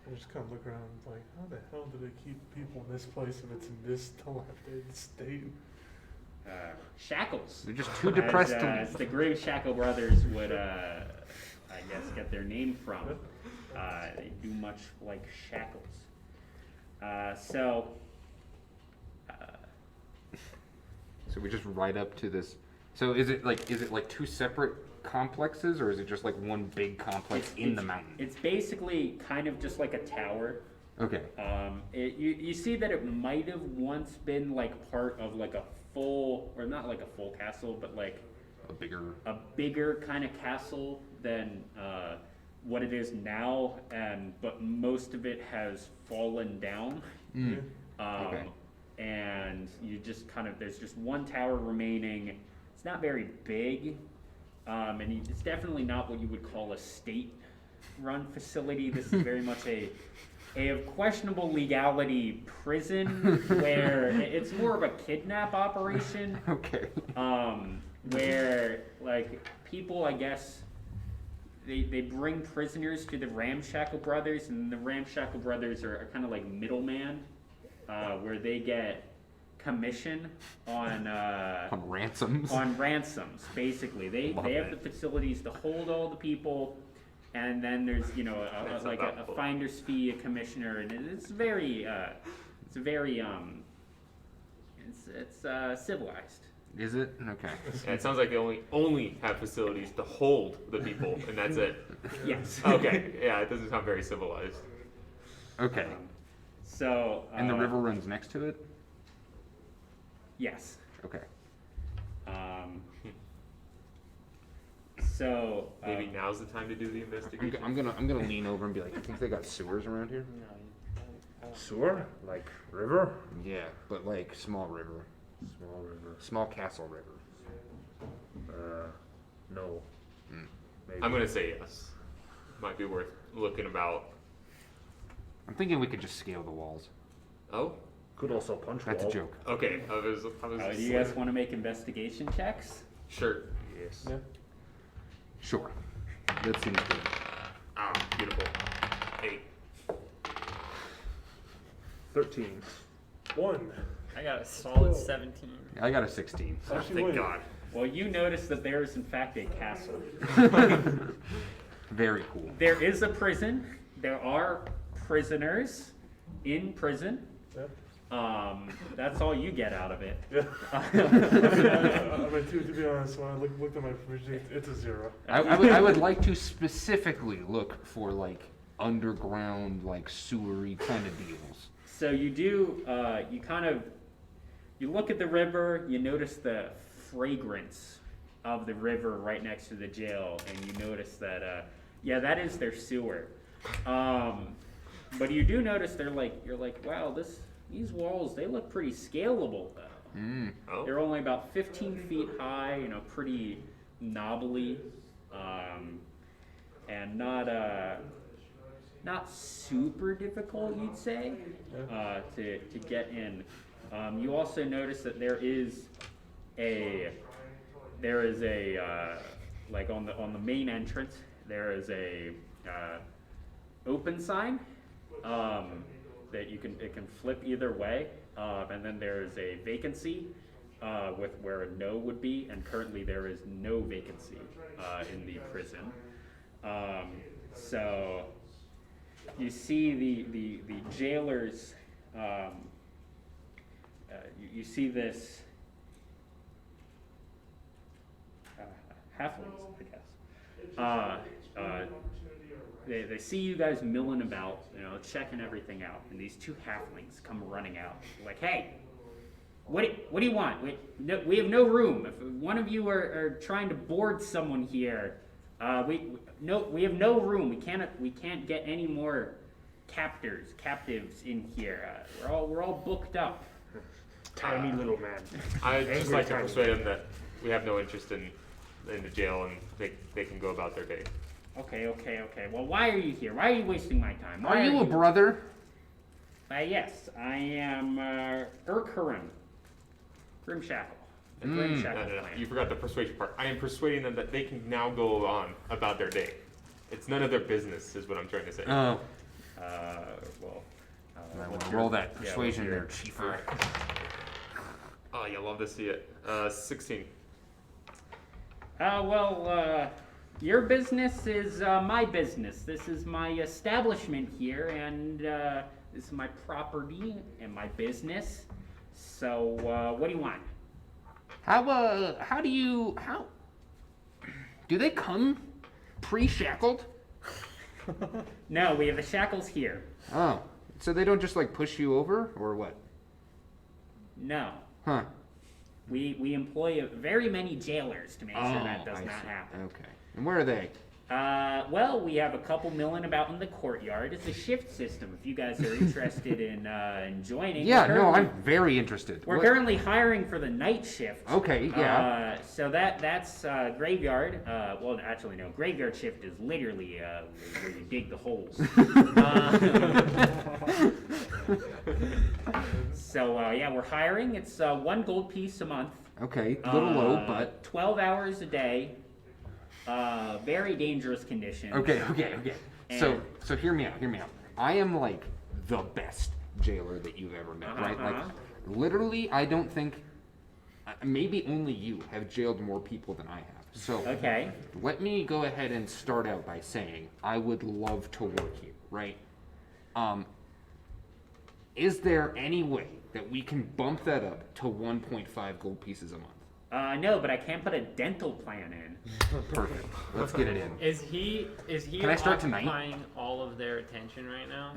I just kind of look around and like, how the hell do they keep people in this place if it's in this dilapidated state? Shackles. They're just too depressed to As leave. the Grimshackle brothers would, I guess, get their name from. They do much like shackles. So we just ride up to this. So is it like two separate complexes, or is it just like one big complex in the mountain? it's basically kind of just like a tower. Okay. You see that it might have once been like part of like a full, or not like a full castle, but like A bigger kind of castle than what it is now, but most of it has fallen down. Mm. Okay. And you just there's just one tower remaining. It's not very big, and it's definitely not what you would call a state-run facility. This is very much a of questionable legality prison where it's more of a kidnap operation. Okay. Where like people, I guess, they bring prisoners to the Ramshackle brothers, and the Ramshackle brothers are kind of like middleman, where they get commission on On ransoms. on ransoms. Basically, they Love have it. the facilities to hold all the people, and then there's That's like about a full. finder's fee, a commissioner, and it's very civilized. Is it? Okay. Yeah, it sounds like they only have facilities to hold the people, and that's it. Yes. Okay, yeah, it doesn't sound very civilized. Okay. So. And the river runs next to it? Yes. Okay. So. Maybe now's the time to do the investigation. I'm gonna lean over and be like, I think they got sewers around here? Sewer? Like river? Yeah, but like small river. Small river. Small castle river. No. Mm. Maybe. I'm gonna say yes. might be worth looking about. I'm thinking we could just scale the walls. Oh, Could also punch That's wall. a joke. okay. I was Do you guys want to make investigation checks? Sure. Yes. Yeah. Sure. That seems good. Ah, beautiful. 8. 13. 1. I got a solid Oh. 17. I got a 16. Oh, Actually, thank wait. God. Well, you notice that there is in fact a castle. Very cool. There is a prison. There are prisoners in prison. Yeah. That's all you get out of it. Yeah. To be honest, when I looked at my fridge, it's a 0. I would like to specifically look for like underground, like sewery kind of deals. So you do, you look at the river, you notice the fragrance of the river right next to the jail, and you notice that, that is their sewer. But you do notice you're like, wow, these walls, they look pretty scalable though. Oh. They're only about 15 feet high, pretty knobbly, and not super difficult, you'd say, to get in. You also notice that there is a like on the main entrance, there is a open sign that it can flip either way, and then there is a vacancy with where a no would be, and currently there is no vacancy in the prison. So you see the jailers. You see this halflings, I guess. They see you guys milling about, checking everything out, and these 2 halflings come running out, like, "Hey, what do you want? We have no room. If one of you are trying to board someone here, we have no room. We can't get any more captives in here. We're all booked up." Tiny little man. I'd just Angry like to tiny persuade them that we have no interest in the jail and they can go about their day. Okay. Well, why are you here? Why are you wasting my time? Are you a brother? Yes, I am Urkarim Grimshackle. The No, Grimshackle no. clan. You forgot the persuasion part. I am persuading them that they can now go on about their day. It's none of their business, is what I'm trying to say. Oh. I what's will your- roll that yeah, persuasion what's your- there, Chiefer. Oh, you love to see it. 16. Your business is my business. This is my establishment here, and this is my property and my business. So, what do you want? How do they come pre-shackled? No, we have the shackles here. Oh, so they don't just like push you over or what? No. Huh. We employ very many jailers to make sure that does I not see. happen. Okay. And where are they? We have a couple milling about in the courtyard. It's a shift system. If you guys are interested in joining. Yeah, We're no, currently- I'm very interested. We're What- currently hiring for the night shift. Okay, yeah. So that's graveyard. Well, actually, no. Graveyard shift is literally where you dig the holes. We're hiring. It's 1 gold piece a month. Okay, a little low, but 12 hours a day. Very dangerous conditions. okay. So And- hear me out. I am like the best jailer that you've ever met, right? Like literally, I don't think maybe only you have jailed more people than I have. So Okay. let me go ahead and start out by saying I would love to work here, right? Is there any way that we can bump that up to 1.5 gold pieces a month? No, but I can't put a dental plan in. Perfect. Let's get it in. Is he Can I start tonight? occupying all of their attention right now?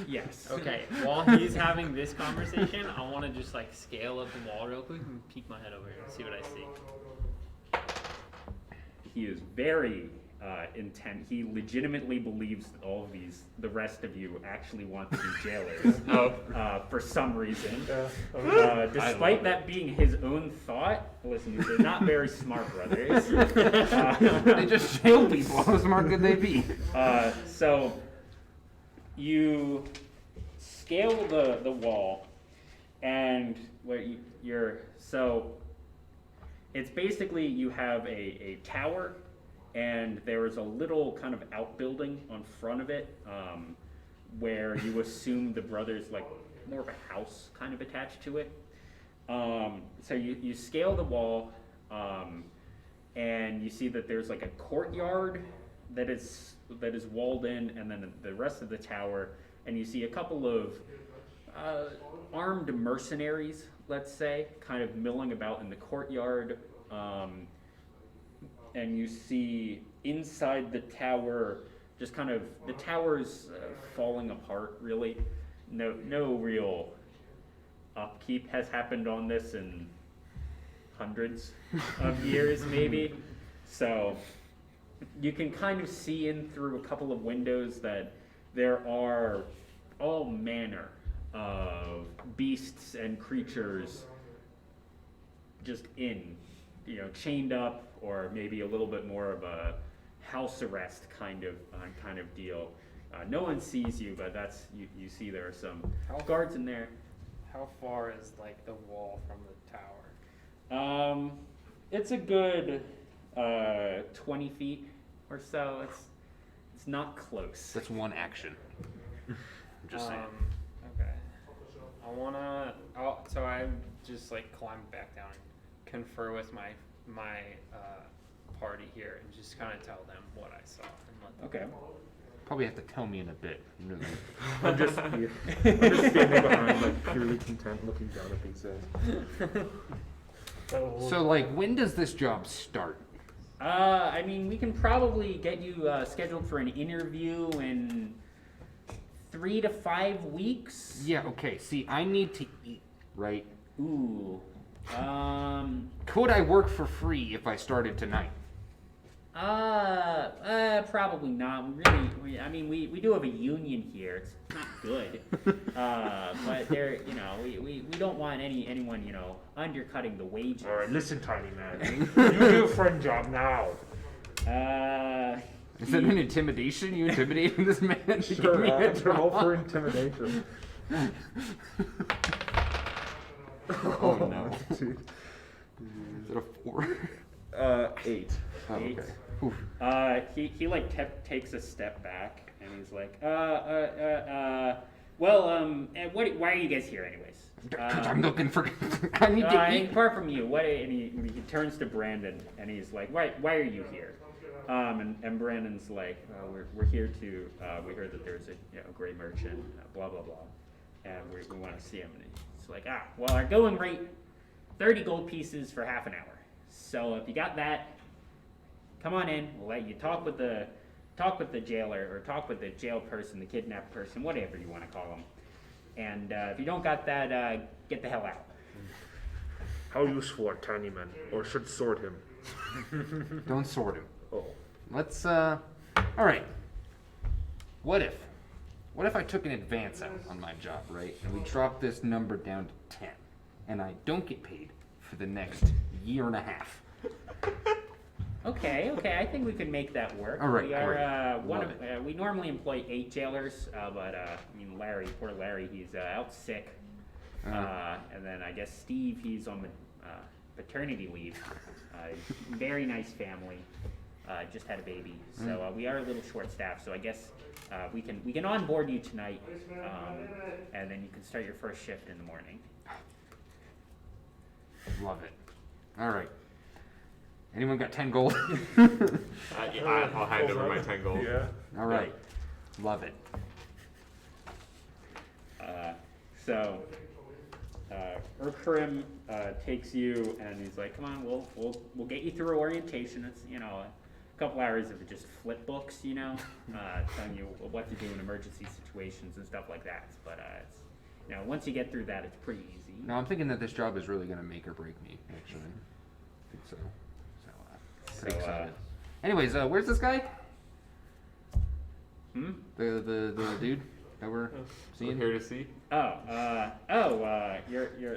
Yes. Okay, while he's having this conversation, I want to just like scale up the wall real quick and peek my head over here and see what I see. He is very intent. He legitimately believes that all of the rest of you actually want to be jailers for some reason. Despite that being his own thought, listen, they're not very smart brothers. They just jail people. How smart could they be? So you scale the wall, and where so it's basically you have a tower, and there is a little kind of outbuilding on front of it, where you assume the brothers like more of a house kind of attached to it. So you scale the wall, and you see that there's like a courtyard that is walled in, and then the rest of the tower, and you see a couple of armed mercenaries, let's say, kind of milling about in the courtyard, and you see inside the tower, just kind of the tower's falling apart. Really, no real upkeep has happened on this in hundreds of years, maybe. So you can kind of see in through a couple of windows that there are all manner of beasts and creatures just chained up, or maybe a little bit more of a house arrest kind of deal. No one sees you, but you see there are some guards in there. How far is like the wall from the tower? It's a good 20 feet or so. It's not close. That's one action. I'm just saying. Okay. So I just like climb back down and confer with my party here and just kind of tell them what I saw and let them know. Probably have to tell me in a bit. Really. I'm just standing behind, like purely content, looking down at these things. So, like, when does this job start? I mean, we can probably get you scheduled for an interview in 3 to 5 weeks. Yeah, okay. See, I need to eat, right? Ooh. Could I work for free if I started tonight? Probably not. We do have a union here. It's not good. But we don't want anyone, undercutting the wages. All right, listen, tiny man. You do a friend job now. Is that an intimidation? You intimidating this man? to give me a Roll job? for intimidation. Oh no. Is it a 4? 8. Oh, okay. Eight. Oof. He like takes a step back, and he's like, why are you guys here anyways? I'm looking for. I need to eat. Apart from you, and he turns to Brandon, and he's like, why are you here? And Brandon's like, we're here to, we heard that there's a gray merchant, blah blah blah, and we want to see him. And he's like, well, our going rate, 30 gold pieces for half an hour. So if you got that, come on in. We'll let you talk with the jailer, or talk with the jail person, the kidnapped person, whatever you want to call them. And if you don't got that, get the hell out. How useful are tiny men? Or should sort him? Don't sort him. Oh. Let's. All right. What if I took an advance out on my job, right? And we drop this number down to 10, and I don't get paid for the next year and a half. Okay, I think we can make that work. All right, We are great. we normally employ 8 jailers, but poor Larry, he's out sick, and then I guess Steve, he's on paternity leave. Very nice family, just had a baby, so we are a little short-staffed. So I guess we can onboard you tonight, and then you can start your first shift in the morning. Love it. All right. Anyone got 10 gold? Yeah, I'll hand over my 10 gold. Yeah. All right. Love it. Urkrim takes you, and he's like, "Come on, we'll get you through orientation. It's a couple hours of just flip books, telling you what to do in emergency situations and stuff like that. But it's once you get through that, it's pretty easy." No, I'm thinking that this job is really going to make or break me, actually. I think so. So, pretty excited. Anyways, where's this guy? Hmm? The dude that we're We're seeing? here to see. You're.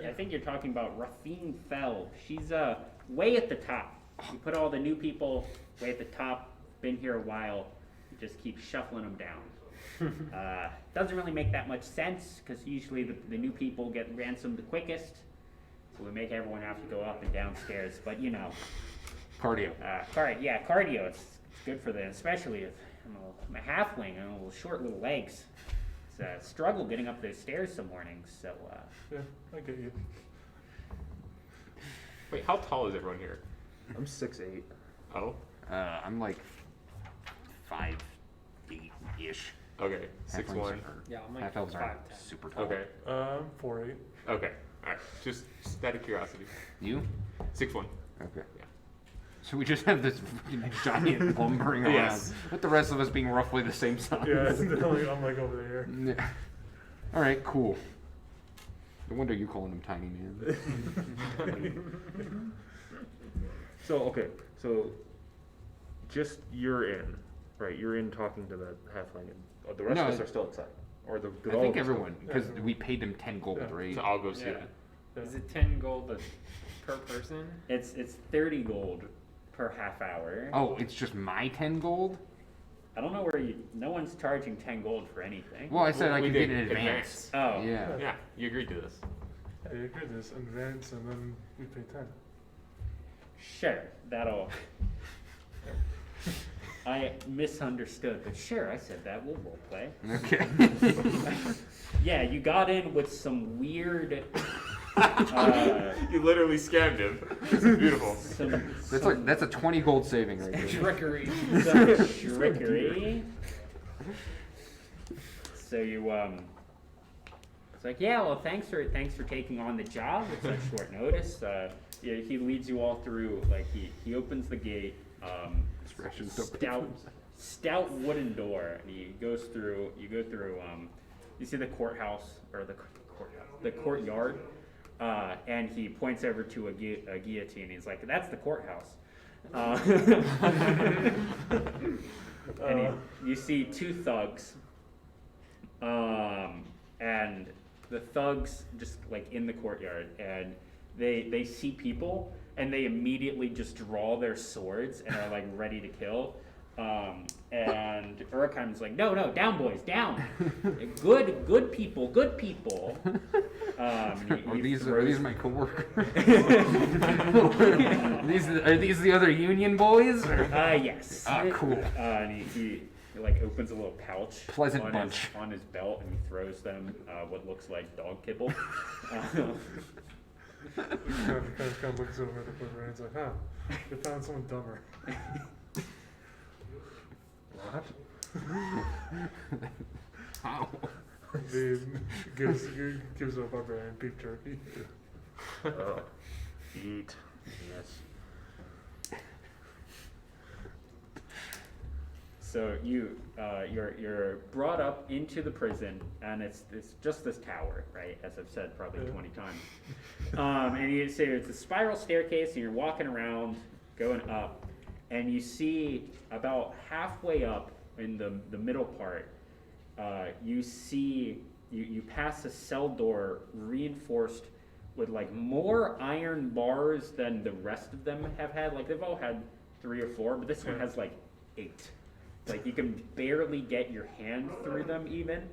I think you're talking about Rafine Feld. She's way at the top. You put all the new people way at the top. Been here a while. You just keep shuffling them down. Doesn't really make that much sense because usually the new people get ransomed the quickest. So we make everyone have to go up and downstairs. But you know, Cardio. cardio. It's good for them, especially if I'm a halfling and little short little legs. It's a struggle getting up those stairs some mornings. So Yeah, I get you. Wait, how tall is everyone here? I'm 6'8". Oh, I'm like 5'8"-ish. okay, 6'1". Yeah, I'm like Half elves aren't 5'10". super tall. Okay, 4'8". okay, all right. Just out of curiosity. You? 6'1". Okay. Yeah. So we just have this fucking giant lumbering around, Yes. with the rest of us being roughly the same size. Yeah, it's definitely, I'm like over there. Yeah. All right, cool. No wonder you calling him tiny man. So just you're in, right? You're in talking to that halfling, and the rest No, of us are still outside, or the. I think everyone, because we paid him 10 gold, Yeah. right? So I'll go see Yeah. it. Yeah. Is it 10 gold per person? it's 30 gold per half hour. Oh, it's just my 10 gold? I don't know where you. No one's charging 10 gold for anything. Well, I said Well, I we could get did in advance. Oh. Yeah. Yeah, you agreed to this. Yeah, you agree this advance and then we pay 10. Sure, that'll. I misunderstood, but sure, I said that. We'll role play. Okay. Yeah, you got in with some weird. You literally scammed him. This is beautiful. That's a 20 gold saving right there. Trickery. Some trickery. So you it's like, yeah, well, thanks for taking on the job at such short notice. Yeah, he leads you all through. Like he opens the gate. Rations don't- Stout wooden door, and he goes through. You go through. You see the courthouse or the courtyard, and he points over to a guillotine. He's like, "That's the courthouse." And you see two thugs, and the thugs just like in the courtyard, and they see people, and they immediately just draw their swords and are like ready to kill. And Urukheim's like, no, down, boys, down. Good people. Are these my coworkers? Are these the other union boys? or- Yes. Ah, cool. And he like opens a little pouch Pleasant on bunch. on his belt, and he throws them what looks like dog kibble. Kind of looks over at the quiver and it's like, huh, they found someone dumber. What? How? They gives a barbarian beef jerky. Oh, eat. Yes. So you're brought up into the prison, and it's just this tower, right? As I've said probably 20 times. And you say it's a spiral staircase, and you're walking around, going up, and you see about halfway up in the middle part, you pass a cell door reinforced with like more iron bars than the rest of them have had. Like they've all had 3 or 4, but this one has like 8. Like you can barely get your hand through them even.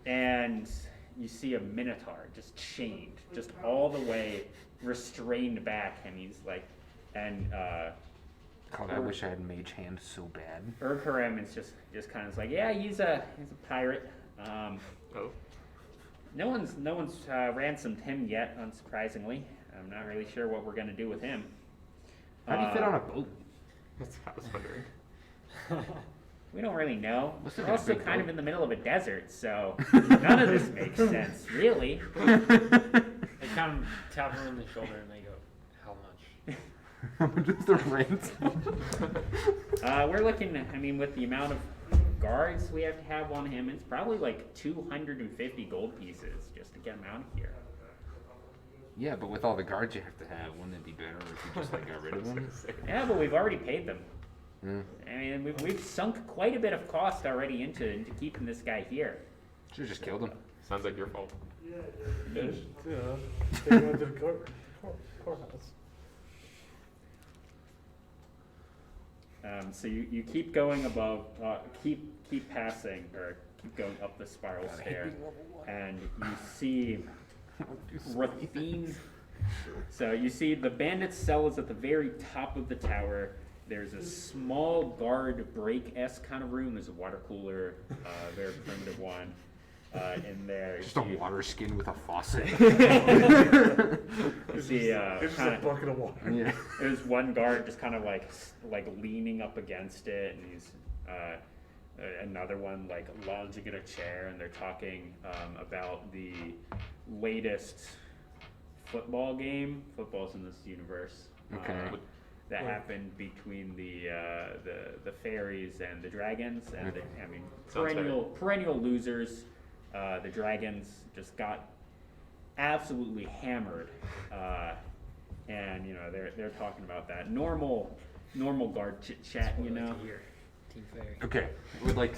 And you see a minotaur just chained, just all the way restrained back, and he's like, and God, I wish I had mage hand so bad. Urukheim is just kind of like, yeah, he's a pirate. Oh, No one's ransomed him yet, unsurprisingly. I'm not really sure what we're gonna do with him. How do you fit on a boat? that's what I was wondering. We don't really know. Looks We're like a also big kind boat. of in the middle of a desert, so none of this makes sense, really. They kind of tap him on the shoulder and they go, how much? How much is the ransom? We're looking, I mean, with the amount of guards we have to have on him, it's probably like 250 gold pieces just to get him out of here. Yeah, but with all the guards you have to have, wouldn't it be better if you just like got rid of them? Yeah, but we've already paid them. Yeah. I mean, we've sunk quite a bit of cost already into keeping this guy here. Should've just killed him. Sounds like your fault. Yeah, they went to the courthouse. So you keep going above, keep passing, or keep going up the spiral stair, and you see Rathine. So you see the bandit's cell is at the very top of the tower. There's a small guard break-esque kind of room. There's a water cooler, very primitive one. In there, Just a water skin with a faucet. you see, It's just a bucket of water. Yeah. there's one guard just kind of like leaning up against it, and he's another one like lounging in a chair, and they're talking about the latest football game. Football's in this universe. Okay. That happened between the fairies and the dragons, and I mean Sounds perennial losers. The dragons just got absolutely hammered, and you know they're talking about that normal guard chit chat, you know. Team Fairy. Okay. I'd like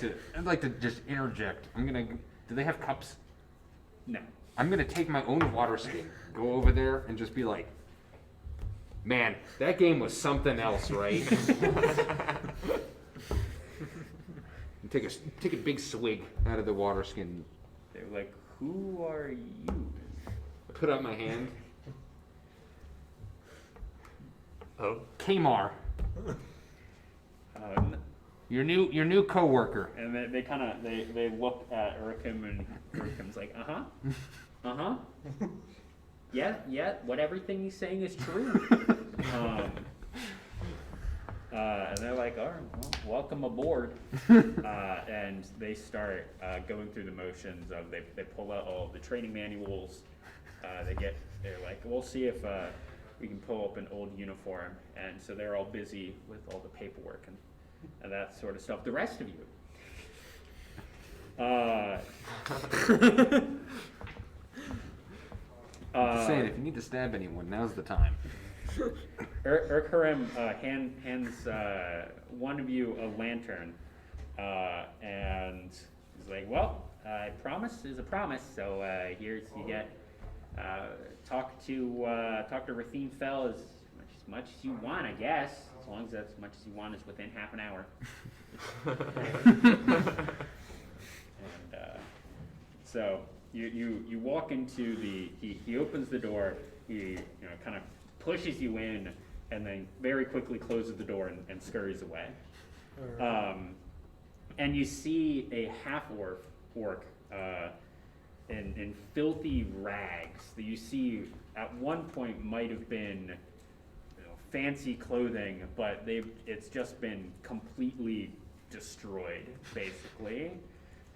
to just interject. Do they have cups? No. I'm gonna take my own water skin, go over there, and just be like, man, that game was something else, right? And take a big swig out of the water skin. They're like, who are you? Put up my hand. Oh. Kamar, your new coworker. And they kind of they look at Urkim, and Urkim's like, yeah, what everything he's saying is true. And they're like, all right, well, welcome aboard. And they start going through the motions of they pull out all the training manuals. They're like, we'll see if we can pull up an old uniform. And so they're all busy with all the paperwork and that sort of stuff. The rest of you. Just saying, if you need to stab anyone, now's the time. Urkarim hands one of you a lantern, and he's like, "Well, promise is a promise. So here's you get. Talk to Rathine Fell as much as you want, I guess, as long as that's as much as you want is within half an hour." And so you walk into he opens the door. He kind of pushes you in, and then very quickly closes the door and scurries away. And you see a half-orc in filthy rags that you see at one point might have been fancy clothing, but it's just been completely destroyed, basically.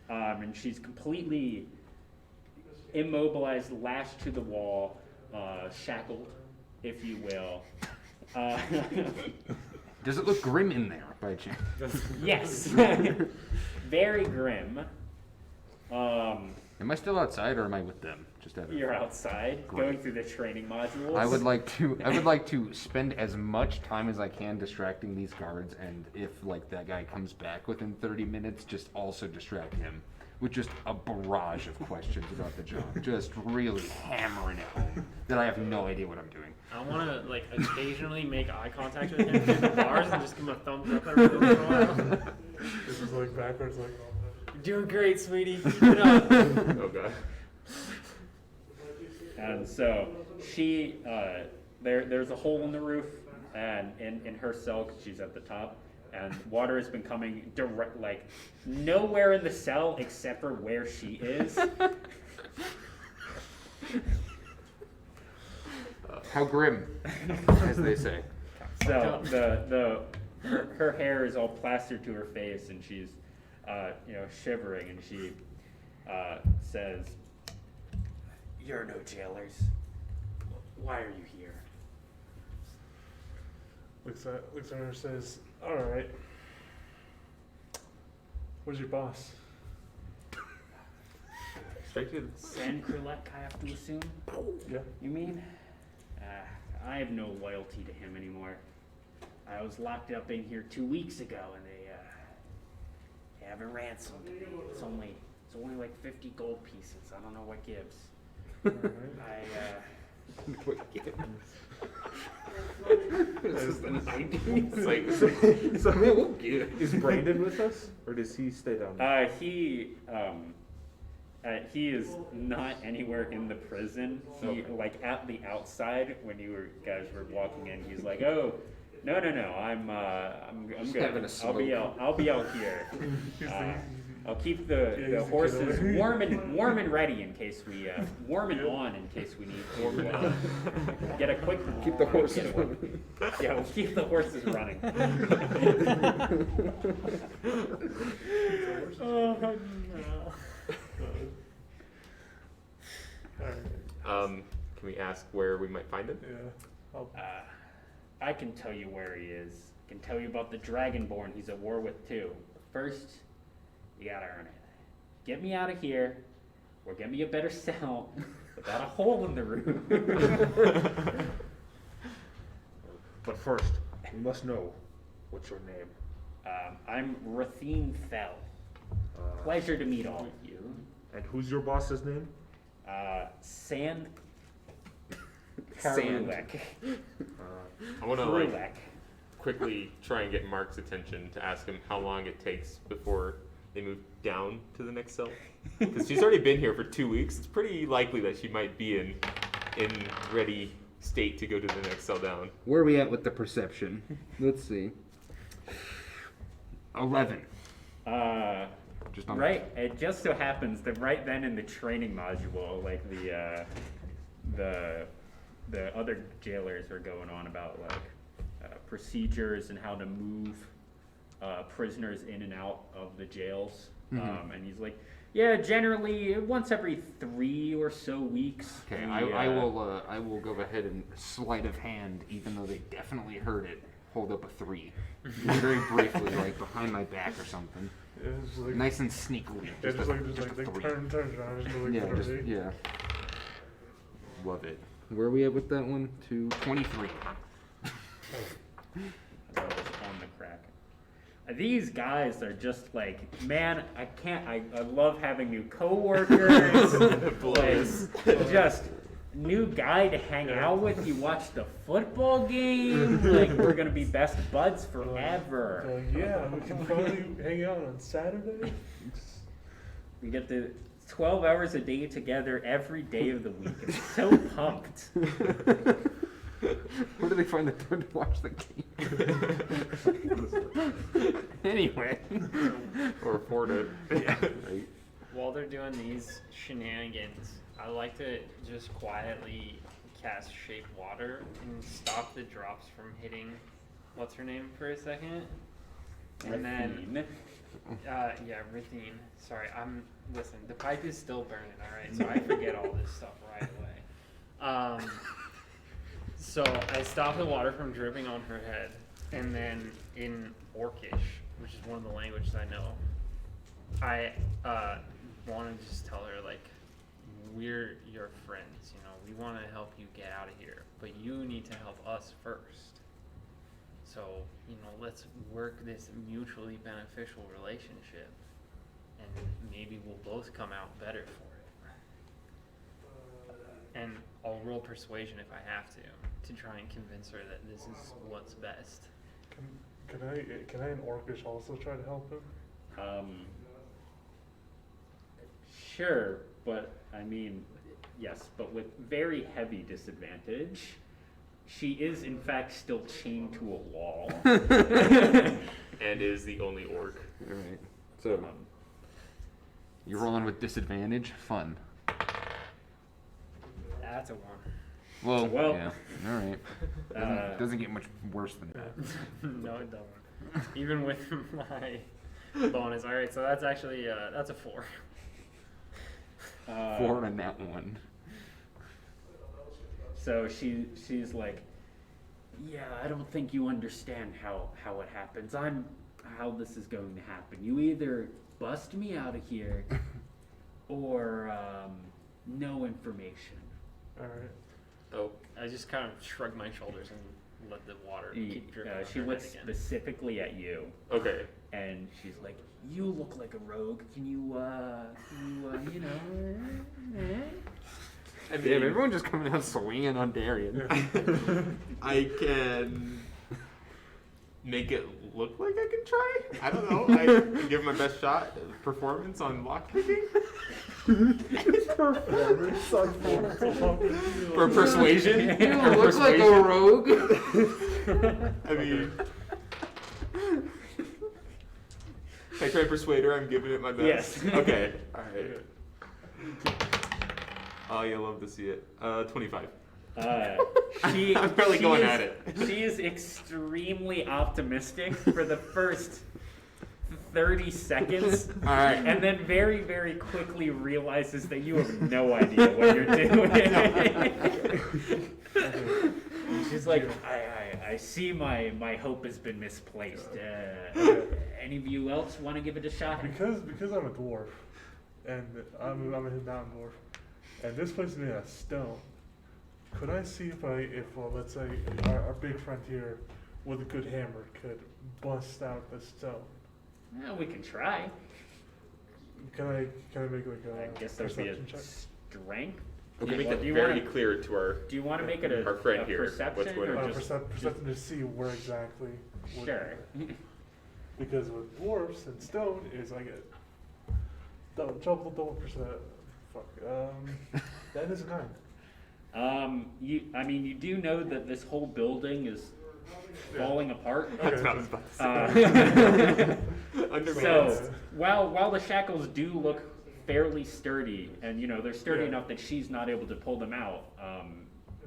And she's completely immobilized, lashed to the wall, shackled, if you will. Does it look grim in there by chance? Yes. Very grim. Am I still outside or am I with them? Just out of You're outside, Great. going through the training modules. I would like to spend as much time as I can distracting these guards, and if like that guy comes back within 30 minutes, just also distract him with just a barrage of questions about the job, just really hammering it home that I have no idea what I'm doing. I want to like occasionally make eye contact with him through the bars and just give him a thumbs up every once in a while. This is like backwards, like. You're doing great, sweetie. Keep it up. Oh god. And so she, there's a hole in the roof, and in her cell, 'cause she's at the top, and water has been coming direct, like nowhere in the cell except for where she is. How grim, as they say. So her hair is all plastered to her face, and she's shivering, and she says, "You're no jailers. Why are you here?" Looks at her and says, all right. Where's your boss? Straight to the San Krulek, I have to assume. Yeah. You mean? I have no loyalty to him anymore. I was locked up in here 2 weeks ago, and they haven't ransomed me. It's only like 50 gold pieces. I don't know what gives. What gives? This is the 90s. It's like, So, We'll give. is Brandon with us, or does he stay down there? He is not anywhere in the prison. He like at the outside when guys were walking in. He's like, "Oh, no, I'm good. having a I'll be out here. I'll keep the he's a horses killer. warm and ready in case we warm and on in case we need to get a quick Keep the horses getaway. running. Yeah, we'll keep the horses running. Oh no. Alright. can we ask where we might find him? Yeah. I'll, I can tell you where he is. I can tell you about the Dragonborn he's at war with too. First, you gotta earn it. Get me out of here, or get me a better cell without a hole in the roof. But first, we must know what's your name. I'm Rathine Fell. Pleasure to meet all of you. And who's your boss's name? San Sand. Karulek. I want to like Karulek. quickly try and get Mark's attention to ask him how long it takes before they move down to the next cell. Because she's already been here for 2 weeks. It's pretty likely that she might be in ready state to go to the next cell down. Where are we at with the perception? Let's see. 11. Just on Right, it just so happens that right then in the training module, like the other jailers are going on about like procedures and how to move prisoners in and out of the jails. And he's like, yeah, generally once every 3 or so weeks. Okay, we, I will go ahead and sleight of hand, even though they definitely heard it. Hold up a 3, very briefly, like behind my back or something. yeah, it's like, Nice and sneakily. yeah, Just a 3. turns around. Just like, Yeah, just yeah. Love it. Where are we at with that one? 23. As I was on the crack. These guys are just like, man, I love having new coworkers. Like, just new guy to hang out with. You watch the football game. Like, we're gonna be best buds forever. yeah, we can finally hang out on Saturday. We get the 12 hours a day together every day of the week. I'm so pumped. Where do they find the time to watch the game? Anyway. Or afford it. Right. While they're doing these shenanigans, I like to just quietly cast Shape Water and stop the drops from hitting what's her name for a second. And then yeah, Rithine. Sorry, listen, the pipe is still burning, alright? So I forget all this stuff right away. So I stop the water from dripping on her head, and then in Orcish, which is one of the languages I know, I want to just tell her, like, we're your friends, you know, we want to help you get out of here, but you need to help us first. So, you know, let's work this mutually beneficial relationship, and maybe we'll both come out better for it. And I'll roll persuasion if I have to try and convince her that this is what's best. Can I in Orcish also try to help him? Sure, but I mean, yes, but with very heavy disadvantage. She is, in fact, still chained to a wall. And is the only orc. Alright. So, you're rolling with disadvantage? Fun. That's a 1. Well, Well, yeah. Alright. Doesn't get much worse than that. No, it doesn't. Even with my bonus. All right, so that's actually that's a 4. 4 and that 1. So she's like, yeah, I don't think you understand how it happens. How this is going to happen. You either bust me out of here, or no information. All right. Oh, I just kind of shrug my shoulders and let the water keep dripping. on She her looks head again. specifically at you, okay. and she's like, "You look like a rogue. Can you, you know?" I mean, Damn, everyone just coming out swinging on Darian. I can make it look like I can try. I don't know. I can give my best shot performance on lockpicking Performance on for persuasion. You For look like a persuasion. rogue. I mean, if I try to persuade her, I'm giving it my best. Yes. Okay. All right. Oh, you'll love to see it. 25. She, I'm really she going is, at it. She is extremely optimistic for the first 30 seconds. All right. And then very, very quickly realizes that you have no idea what you're doing. She's like, I see my hope has been misplaced. Any of you else want to give it a shot? Because I'm a dwarf, and I'm a mountain dwarf, and this place is made out of stone. Could I see if let's say our big friend here with a good hammer could bust out the stone? Well, we can try. Can I make like a I guess there'd be a perception check? strength. Okay, make Well, that do you very wanna- clear to our. Do you want to make it Our friend a here, perception what- or what- just Perception to see where exactly. what- sure? Because with dwarfs and stone is I get double percent. Fuck. That is a 9. You do know that this whole building is falling apart. That's Okay. what I was about to say. So So- while the shackles do look fairly sturdy, and they're sturdy Yeah. enough that she's not able to pull them out,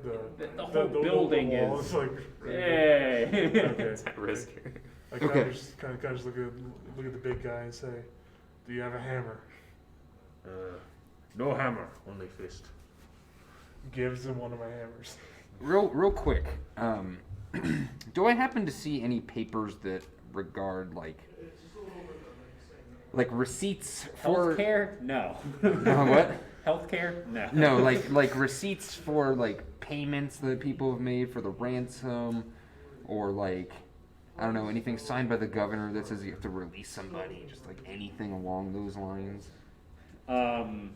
the whole the building wall is. like. Hey. Okay. It's at risk. I kind Okay. of just look at the big guy and say, "Do you have a hammer?" No hammer, only fist. Gives him one of my hammers. Real quick. Do I happen to see any papers that regard like receipts for Healthcare? No. what? Healthcare? No. No, like receipts for like payments that people have made for the ransom, or like I don't know, anything signed by the governor that says you have to release somebody, just like anything along those lines. I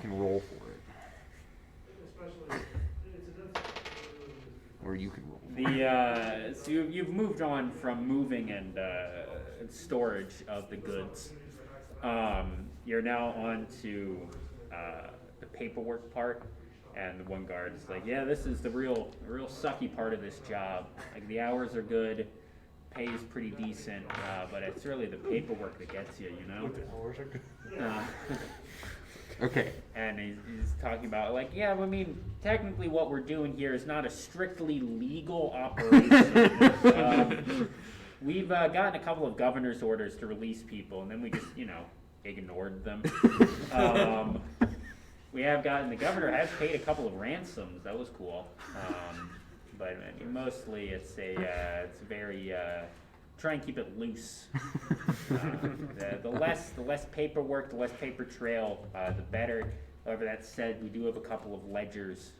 can roll for it. Or you can roll. So you've moved on from moving and storage of the goods. You're now on to the paperwork part, and the one guard is like, "Yeah, this is the real sucky part of this job. Like the hours are good, pay is pretty decent, but it's really the paperwork that gets you, you know." With the hours are good. Okay. And he's talking about like, yeah, I mean, technically what we're doing here is not a strictly legal operation. We've gotten a couple of governor's orders to release people, and then we just, ignored them. We have gotten, the governor has paid a couple of ransoms. That was cool. But I mean, mostly it's very, try and keep it loose. The less paperwork, the less paper trail, the better. However, that said, we do have a couple of ledgers.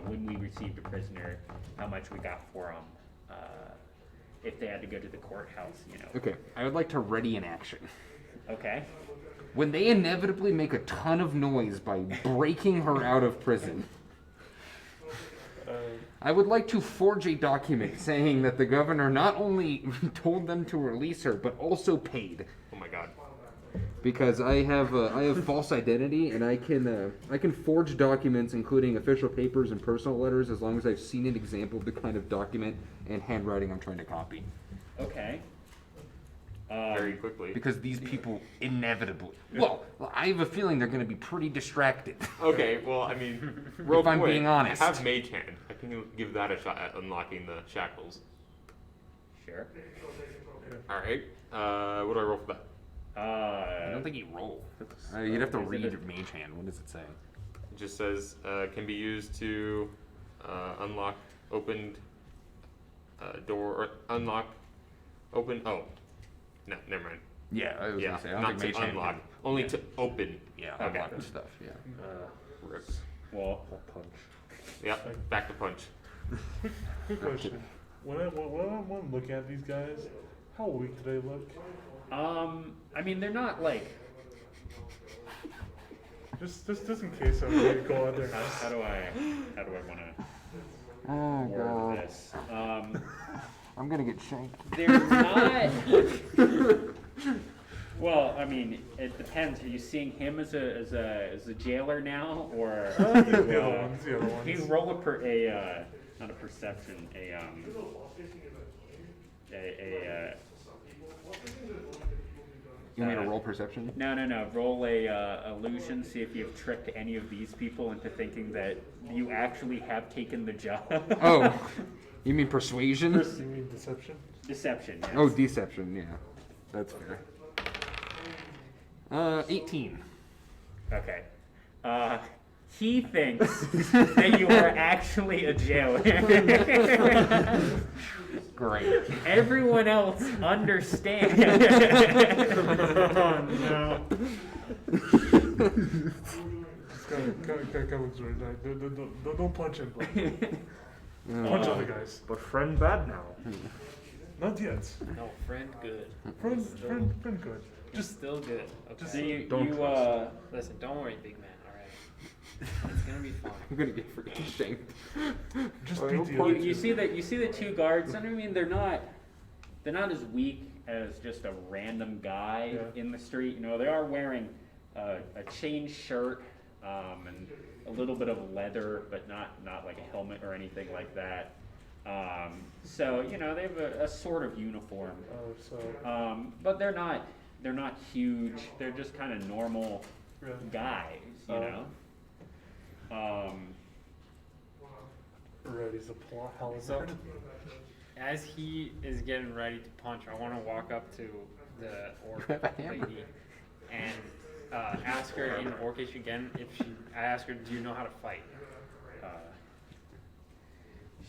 When we received a prisoner, how much we got for them, if they had to go to the courthouse. Okay. I would like to ready an action. Okay. When they inevitably make a ton of noise by breaking her out of prison, I would like to forge a document saying that the governor not only told them to release her, but also paid. Oh my god. Because I have false identity, and I can forge documents, including official papers and personal letters, as long as I've seen an example of the kind of document and handwriting I'm trying to copy. Okay. Very quickly. Because these people inevitably, well, I have a feeling they're going to be pretty distracted. Okay, well, I mean, real If I'm quick, being honest. I have Mage Hand. I can give that a shot at unlocking the shackles. Sure. Alright, what do I roll for that? I don't think you roll. You'd have to Is it read a- your mage hand. What does it say? It just says, can be used to unlock opened door, or unlock open, oh, no, never mind. Yeah, I was Yeah, gonna say, I don't not think to Mage Hand unlock, can- only to open. Yeah, Okay. unlock stuff, yeah. Rips. Well, I'll punch. Yep, back to punch. Quick question. When I'm looking at these guys, how weak do they look? I mean, they're not like. Just in case I'm ready to go out there. How do I want to Oh, word God. this? I'm gonna get shanked. They're not. Well, I mean, it depends. Are you seeing him as a jailer now, or The other ones, the other Can you ones. roll not a perception, You want me to roll perception? No. Roll a illusion. See if you've tricked any of these people into thinking that you actually have taken the job. Oh, you mean persuasion? You mean deception? Deception. Yes. Oh, deception, yeah. That's fair. 18. Okay. He thinks that you are actually a jailer. Great. Everyone else understands. Oh no. Just kind of looks really nice. Don't punch him, bro. Punch other guys. But friend bad now. Not yet. No, friend good. Friend good. Just still good. Okay. So you Listen, don't worry, big man. All right. It's gonna be fine. I'm gonna get freaking shanked. Just Oh, beat the no other point. you two. see the two guards. And I mean, they're not as weak as just a random guy Yeah. in the street. You know, they are wearing a chain shirt and a little bit of leather, but not like a helmet or anything like that. So you know, they have a sort of uniform. Oh, so But they're not huge. They're just kind of normal yeah. guys, you Oh. know. Ready to plot So, halberd. as he is getting ready to punch, I want to walk up to the orc have a hammer. lady and ask her in Orcish again I ask her, do you know how to fight?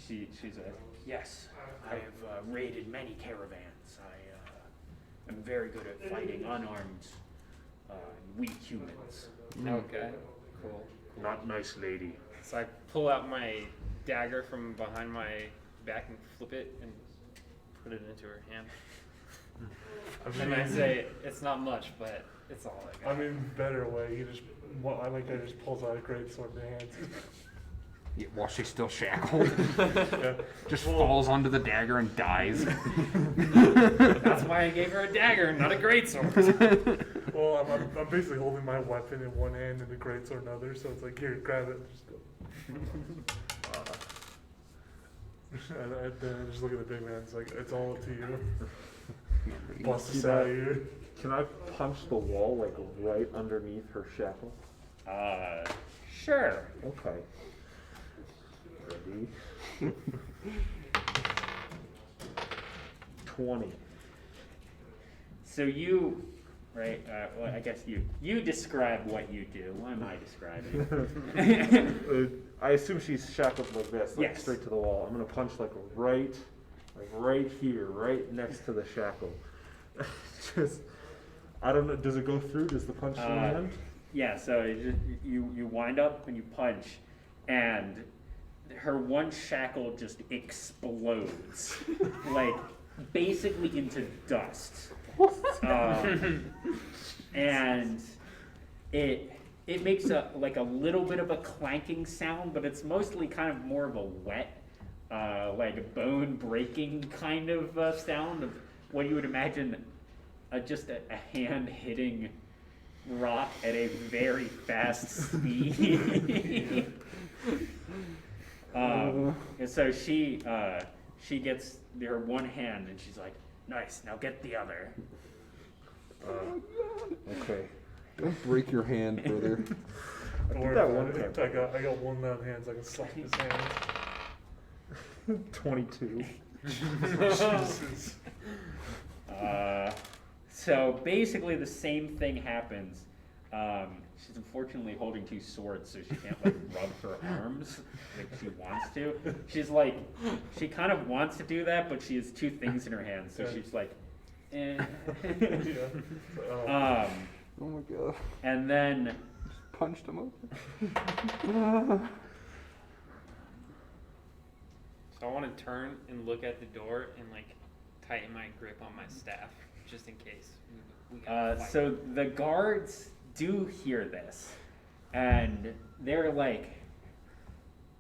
She's yes. I have raided many caravans. I'm very good at fighting unarmed, weak humans. Okay, cool. Not nice lady. So I pull out my dagger from behind my back and flip it and put it into her hand. And I say, it's not much, but it's all I got. I mean, better way. He just, I like that. He just pulls out a great sword in their hands. Yeah, while she's still shackled. Yeah. Just falls onto the dagger and dies. That's why I gave her a dagger, not a greatsword. Well, I'm basically holding my weapon in one hand and the great sword in the other. So it's like, here, grab it. Just go. And then I just look at the big man. It's like, it's all up to you. Bust us out of here. Can I punch the wall like right underneath her shackle? Sure. Okay. Ready? 20. So you, right? Well, I guess you describe what you do. What am I describing? I assume she's shackled like this, like Yes. straight to the wall. I'm gonna punch like right here, right next to the shackle. Just, I don't know. Does it go through? Does the punch land? Yeah. So you wind up and you punch, and her one shackle just explodes, like basically into dust. And it makes a little bit of a clanking sound, but it's mostly kind of more of a wet, like a bone breaking kind of sound of what you would imagine just a hand hitting rock at a very fast speed. And so she gets her one hand and she's like, "Nice, now get the other." Okay. Don't break your hand, brother. I Don't did worry that about one it. time. I got one left hand, so I can slap his hand. 22. Jesus. So basically the same thing happens. She's unfortunately holding two swords, so she can't like rub her arms like she wants to. She's like, she kind of wants to do that, but she has two things in her hands, so she's like Eh. Yeah. Oh my god. And then Punched him open. So I want to turn and look at the door and like tighten my grip on my staff just in case. We gotta fight. so the guards do hear this, and they're like,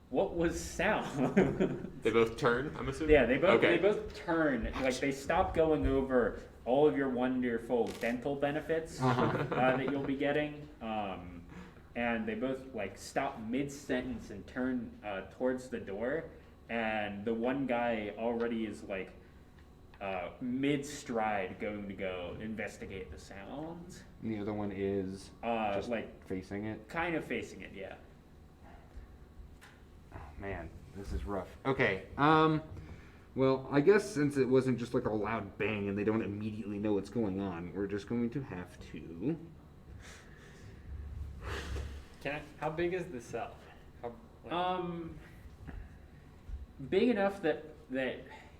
"What was sound?" They both turn, I'm assuming? Yeah, they both Okay. turn. Like they stop going over all of your wonderful dental benefits that you'll be getting, and they both like stop mid sentence and turn towards the door. And the one guy already is like mid stride, going to go investigate the sounds. And the other one is just like facing it. kind of facing it, yeah. Oh man, this is rough. Okay. Well, I guess since it wasn't just like a loud bang and they don't immediately know what's going on, we're just going to have to. How big is the cell? How, like, Big enough that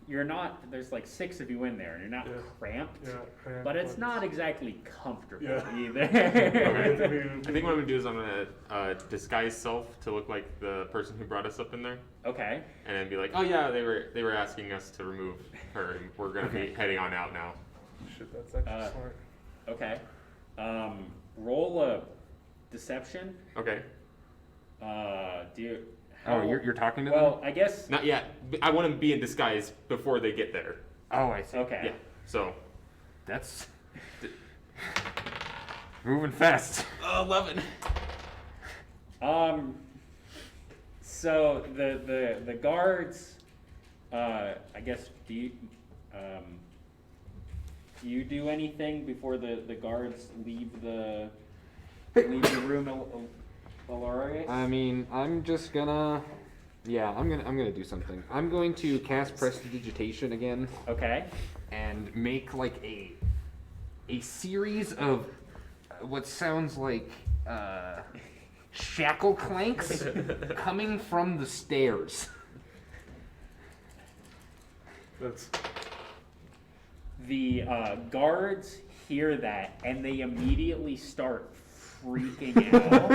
you're not. There's like 6 of you in there, and you're not Yeah. cramped. Yeah, cramped, But it's not exactly comfortable Yeah. either. I think what I'm gonna do is I'm gonna disguise self to look like the person who brought us up in there, Okay. and then be like, oh yeah, they were asking us to remove her, and we're gonna be heading on out now. Shit, that's actually smart. Okay. Roll a deception. Okay. Do you? Oh, you're talking to them? Well, I guess. Not yet. I want to be in disguise before they get there. Oh, I see. Okay. Yeah. So. That's moving fast. 11. So the guards, I guess, do you do anything before the guards leave the room, Alarius? I mean, I'm just gonna. Yeah, I'm gonna do something. I'm going to cast Prestidigitation again Okay. and make like a series of what sounds like shackle clanks coming from the stairs. That's The guards hear that and they immediately start freaking out.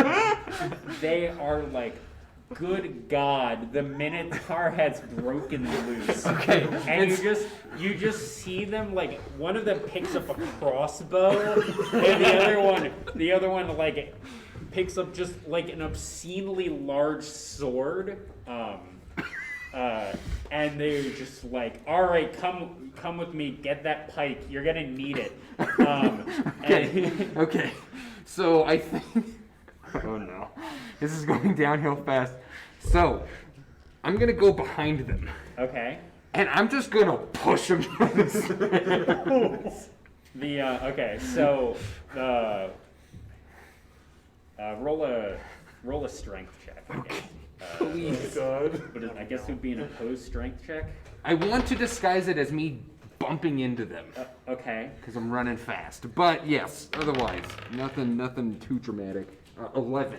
They are like, good God, the Minotaur has broken loose. Okay. And you just see them, like, one of them picks up a crossbow and the other one like picks up just like an obscenely large sword. And they're just like, all right, come with me, get that pike, you're gonna need it. Okay. So I think. Oh no, this is going downhill fast. So I'm gonna go behind them, Okay. and I'm just gonna push them down the stairs. Okay, so roll a strength check. I guess. Please. God. But I guess it would be an opposed strength check. I want to disguise it as me bumping into them Okay. because I'm running fast. But yes, otherwise nothing too dramatic. 11.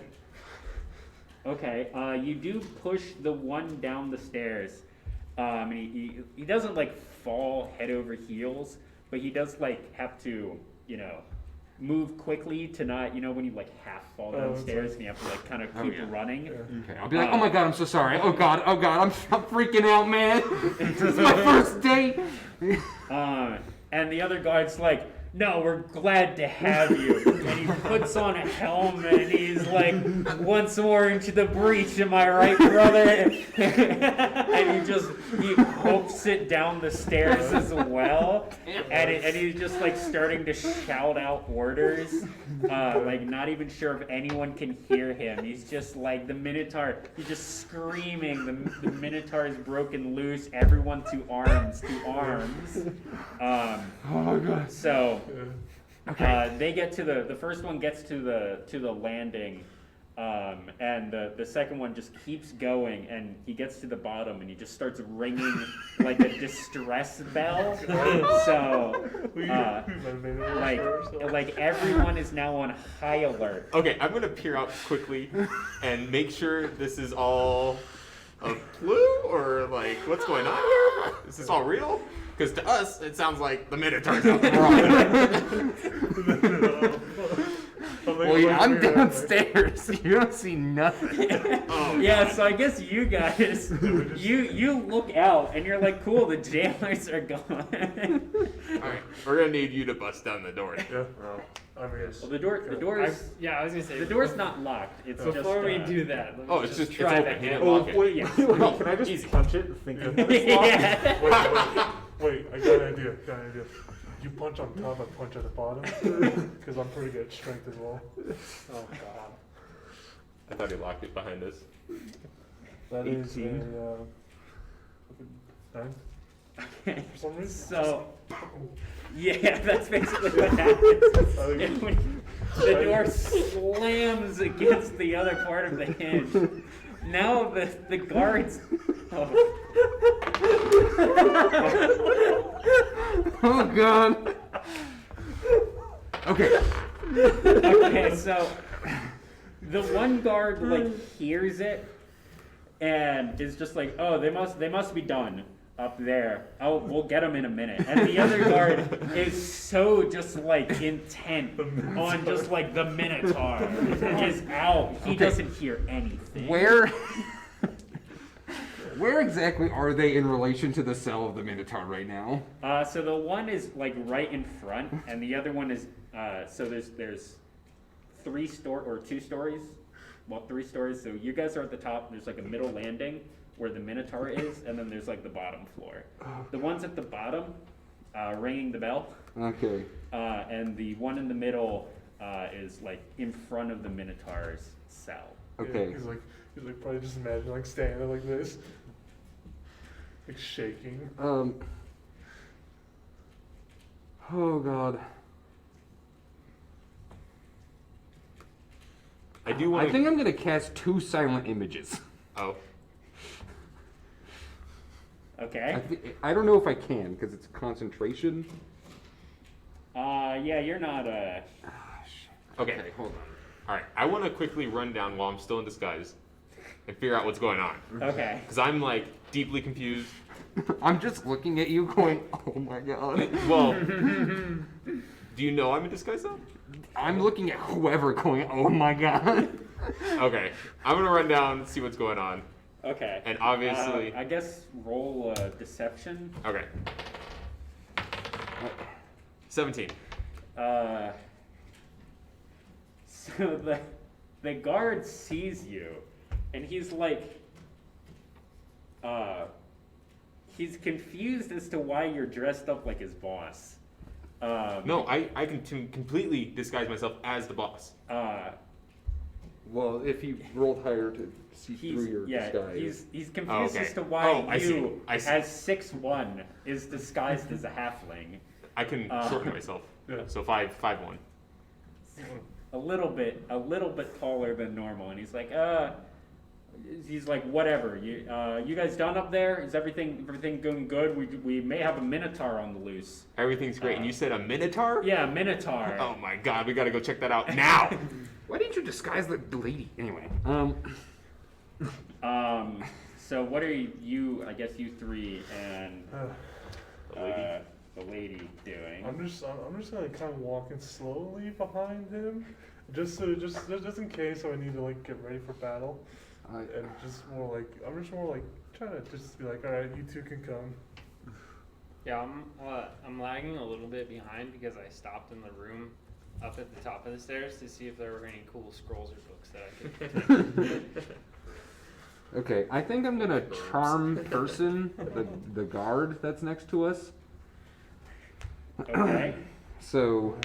Okay. You do push the one down the stairs. He doesn't like fall head over heels, but he does like have to, move quickly to not, when you like half fall downstairs and you have to like kind of keep running. Okay, I'll be like, oh my god, I'm so sorry. Oh god, I'm freaking out, man. This is my first date. And the other guard's like, no, we're glad to have you. And he puts on a helmet and he's like, once more into the breach, am I right, brother? And he hopes it down the stairs as well. And he's just like starting to shout out orders. Like not even sure if anyone can hear him. He's just like the Minotaur, he's just screaming, the Minotaur is broken loose, everyone to arms. Oh my god. So Okay. they get to the first one gets to the landing, and the second one just keeps going, and he gets to the bottom, and he just starts ringing like a distress bell. So like everyone is now on high alert. Okay, I'm gonna peer out quickly and make sure this is all a clue, or like what's going on here? Is this all real? Because to us, it sounds like the Minotaur's out there. Well, I'm downstairs. You don't see nothing. Oh, Yeah, God. so I guess you guys, you look out and you're like, cool, the jailers are gone. All right, we're gonna need you to bust down the door. Yeah. I mean, Well, the door's I was gonna say the door's not locked. It's just before we do that. Let me Oh, it's just try it's that open. He again. didn't lock it. wait, Yes. wait, can I just Easy. punch it thinking that it's locked? Yeah. wait, I got an idea. You punch on top, I punch at the bottom. Because I'm pretty good at strength as well. Oh god. I thought he locked it behind us. That is 18. a 9. For some reason. So, yeah, that's basically what happens. And when the door slams against the other part of the hinge. Now the guards. Oh. Oh god. Okay. Okay, so the one guard like hears it and is just like, oh, they must be done up there. Oh, we'll get them in a minute. And the other guard is so just like intent on just like the Minotaur is out. He Okay. doesn't hear anything. Where exactly are they in relation to the cell of the Minotaur right now? So the one is like right in front, and the other one is so there's 2 stories. Well, 3 stories. So you guys are at the top. There's like a middle landing where the Minotaur is, and then there's like the bottom floor. The ones at the bottom, ringing the bell, Okay. and the one in the middle is like in front of the Minotaur's cell. Okay. Yeah, he's like probably just imagine like standing there like this. Like shaking. Oh god. I do want I to. think I'm gonna cast 2 silent images. Oh, Okay. I don't know if I can because it's concentration. Yeah, you're not okay. Hold All right. I want to quickly run down while I'm still in disguise and figure out what's going on. okay. Because I'm like deeply confused. on. I'm just looking at you going, oh my god. Well, do you know I'm in disguise though? I'm looking at whoever going, oh my god. Okay. I'm gonna run down and see what's going on. Okay. And obviously. I guess roll deception. Okay. 17. So the guard sees you, and he's like, he's confused as to why you're dressed up like his boss. No, I can completely disguise myself as the boss. Well, if you rolled higher to see he's confused okay. as to why Oh, I see. you, I see. as 6'1", is disguised as a halfling. I can shorten myself. Yeah. So 5'1". A little bit taller than normal, and he's like, whatever. You guys done up there? Is everything going good? We may have a Minotaur on the loose. Everything's great. And you said a Minotaur? Yeah, Minotaur. Oh my god, we gotta go check that out now. Why didn't you disguise the lady? Anyway. So what are you? I guess you 3 and the lady doing? I'm just gonna kind of walking slowly behind him, just in case I need to like get ready for battle, and I'm just more like trying to just be like, all right, you 2 can come. Yeah, I'm lagging a little bit behind because I stopped in the room up at the top of the stairs to see if there were any cool scrolls or books that I could. Okay, I think I'm gonna charm person, the guard that's next to us. Okay. So,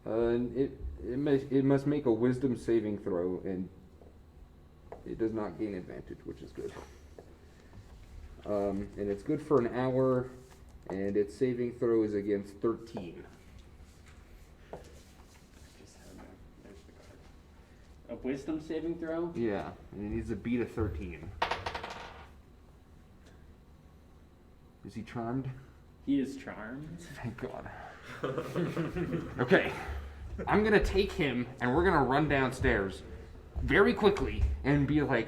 it must make a wisdom saving throw, and it does not gain advantage, which is good. And it's good for an hour, and its saving throw is against 13. There's the card. A wisdom saving throw? Yeah, and it needs to beat a 13. Is he charmed? He is charmed. Thank God. Okay, I'm gonna take him, and we're gonna run downstairs. very quickly and be like,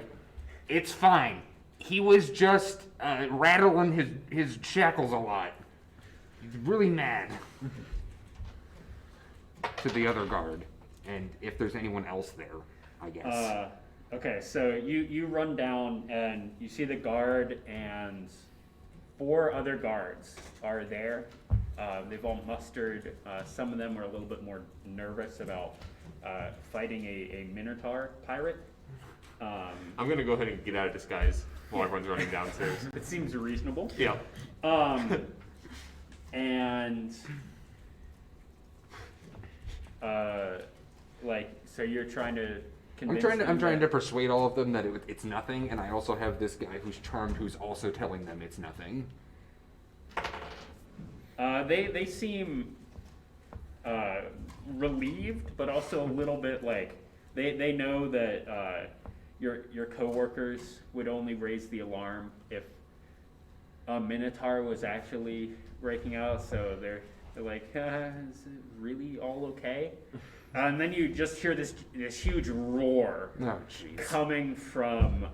"It's fine. He was just rattling his shackles a lot. He's really mad." To the other guard, and if there's anyone else there, I guess. Okay, so you run down and you see the guard and 4 other guards are there. They've all mustered. Some of them are a little bit more nervous about fighting a Minotaur pirate. I'm gonna go ahead and get out of disguise while everyone's running downstairs. It seems reasonable. Yeah. And so you're trying to convince I'm trying to persuade all of them that it's nothing, and I also have this guy who's charmed who's also telling them it's nothing. They seem relieved, but also a little bit like they know that your coworkers would only raise the alarm if a Minotaur was actually breaking out. So they're like, is it really all okay? And then you just hear this huge roar coming from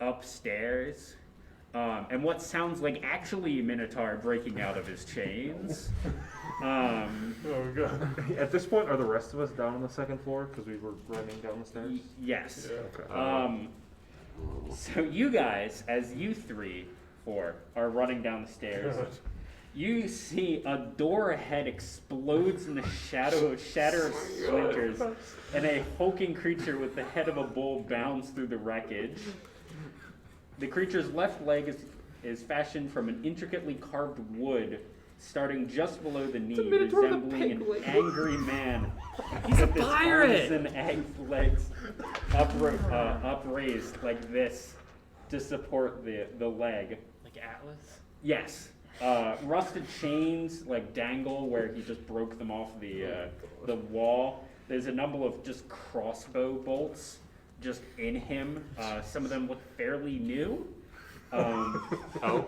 upstairs. And what sounds like actually Minotaur breaking out of his chains. Oh god. At this point, are the rest of us down on the second floor because we were running down the stairs? Yes. Okay. So you guys, as you 4 are running down the stairs, you see a door ahead explodes in the shatter of splinters, and a hulking creature with the head of a bull bounds through the wreckage. The creature's left leg is fashioned from an intricately carved wood, starting just below the knee, resembling an angry man. He's a with his pirate! arms and legs upraised like this to support the leg. Like Atlas? Yes. Rusted chains like dangle where he just broke them off the wall. There's a number of just crossbow bolts just in him. Some of them look fairly new. Oh. Oh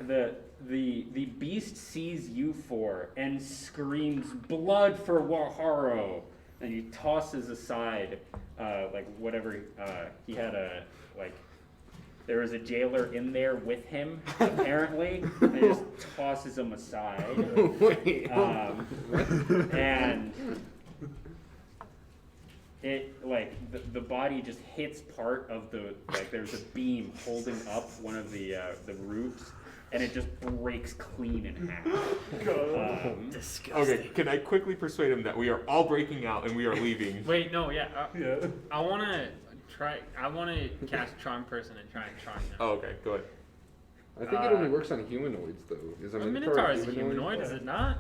god. The beast sees you 4 and screams, "Blood for Waharo!" And he tosses aside like whatever he had there was a jailer in there with him, apparently, and he just tosses him aside. And it, the body just hits part of there's a beam holding up one of the roofs, and it just breaks clean in half. Disgusting. Okay, can I quickly persuade him that we are all breaking out and we are leaving? Wait, no, yeah. Yeah. I want to cast Charm Person and try and charm him. Oh, okay, go ahead. I think it only works on humanoids, though. Is A Minotaur is a humanoid, is it not?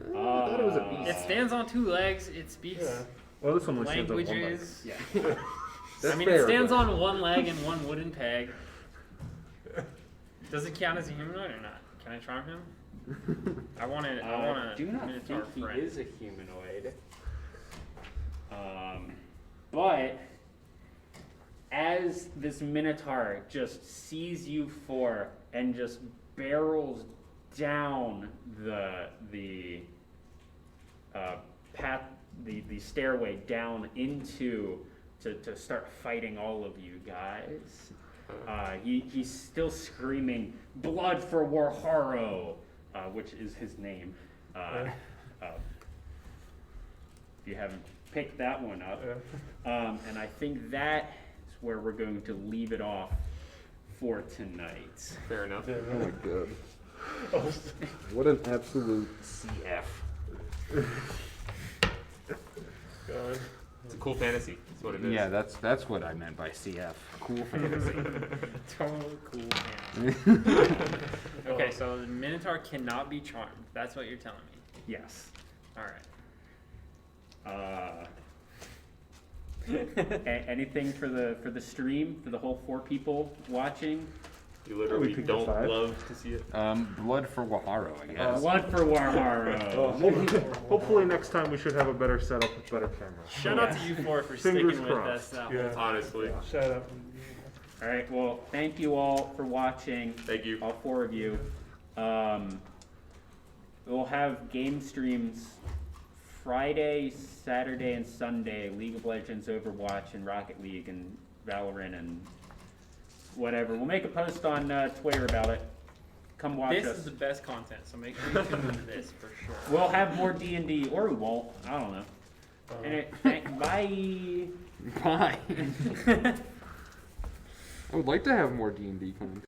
I thought it was a beast. It stands on 2 legs, it speaks Yeah. Well, this one only stands on one leg. languages. Yeah. That's I mean, fair, it stands but- on 1 leg and 1 wooden peg. Does it count as a humanoid or not? Can I charm him? I want to. Do not Minotaur think he friend. is a humanoid. But as this Minotaur just sees you 4 and just barrels down the path, the stairway down into to start fighting all of you guys. He's still screaming, "Blood for Warharo," which is his name. If you haven't picked that one up. And I think that is where we're going to leave it off for tonight. Fair enough. Oh my god. What an absolute CF. God. It's a cool fantasy. That's what it is. Yeah, that's what I meant by CF. Cool fantasy. Total cool man. Okay, so the Minotaur cannot be charmed. That's what you're telling me. Yes. All right. Anything for the stream, for the whole 4 people watching? You literally We picked don't a 5. love to see it. Blood for Waharo, I guess. Blood for Warharo. Hopefully next time we should have a better setup with better cameras. Shout out to you 4 for Fingers sticking with crossed. us. Yeah. Honestly. Shout out. All right. Well, thank you all for watching. Thank you. All 4 of you. We'll have game streams Friday, Saturday, and Sunday, League of Legends, Overwatch, and Rocket League, and Valorant, and whatever. We'll make a post on Twitter about it. Come watch This us. is the best content, so make sure you tune into this for sure. We'll have more D&D, or we won't. I don't know. Bye. Bye. I would like to have more D&D content.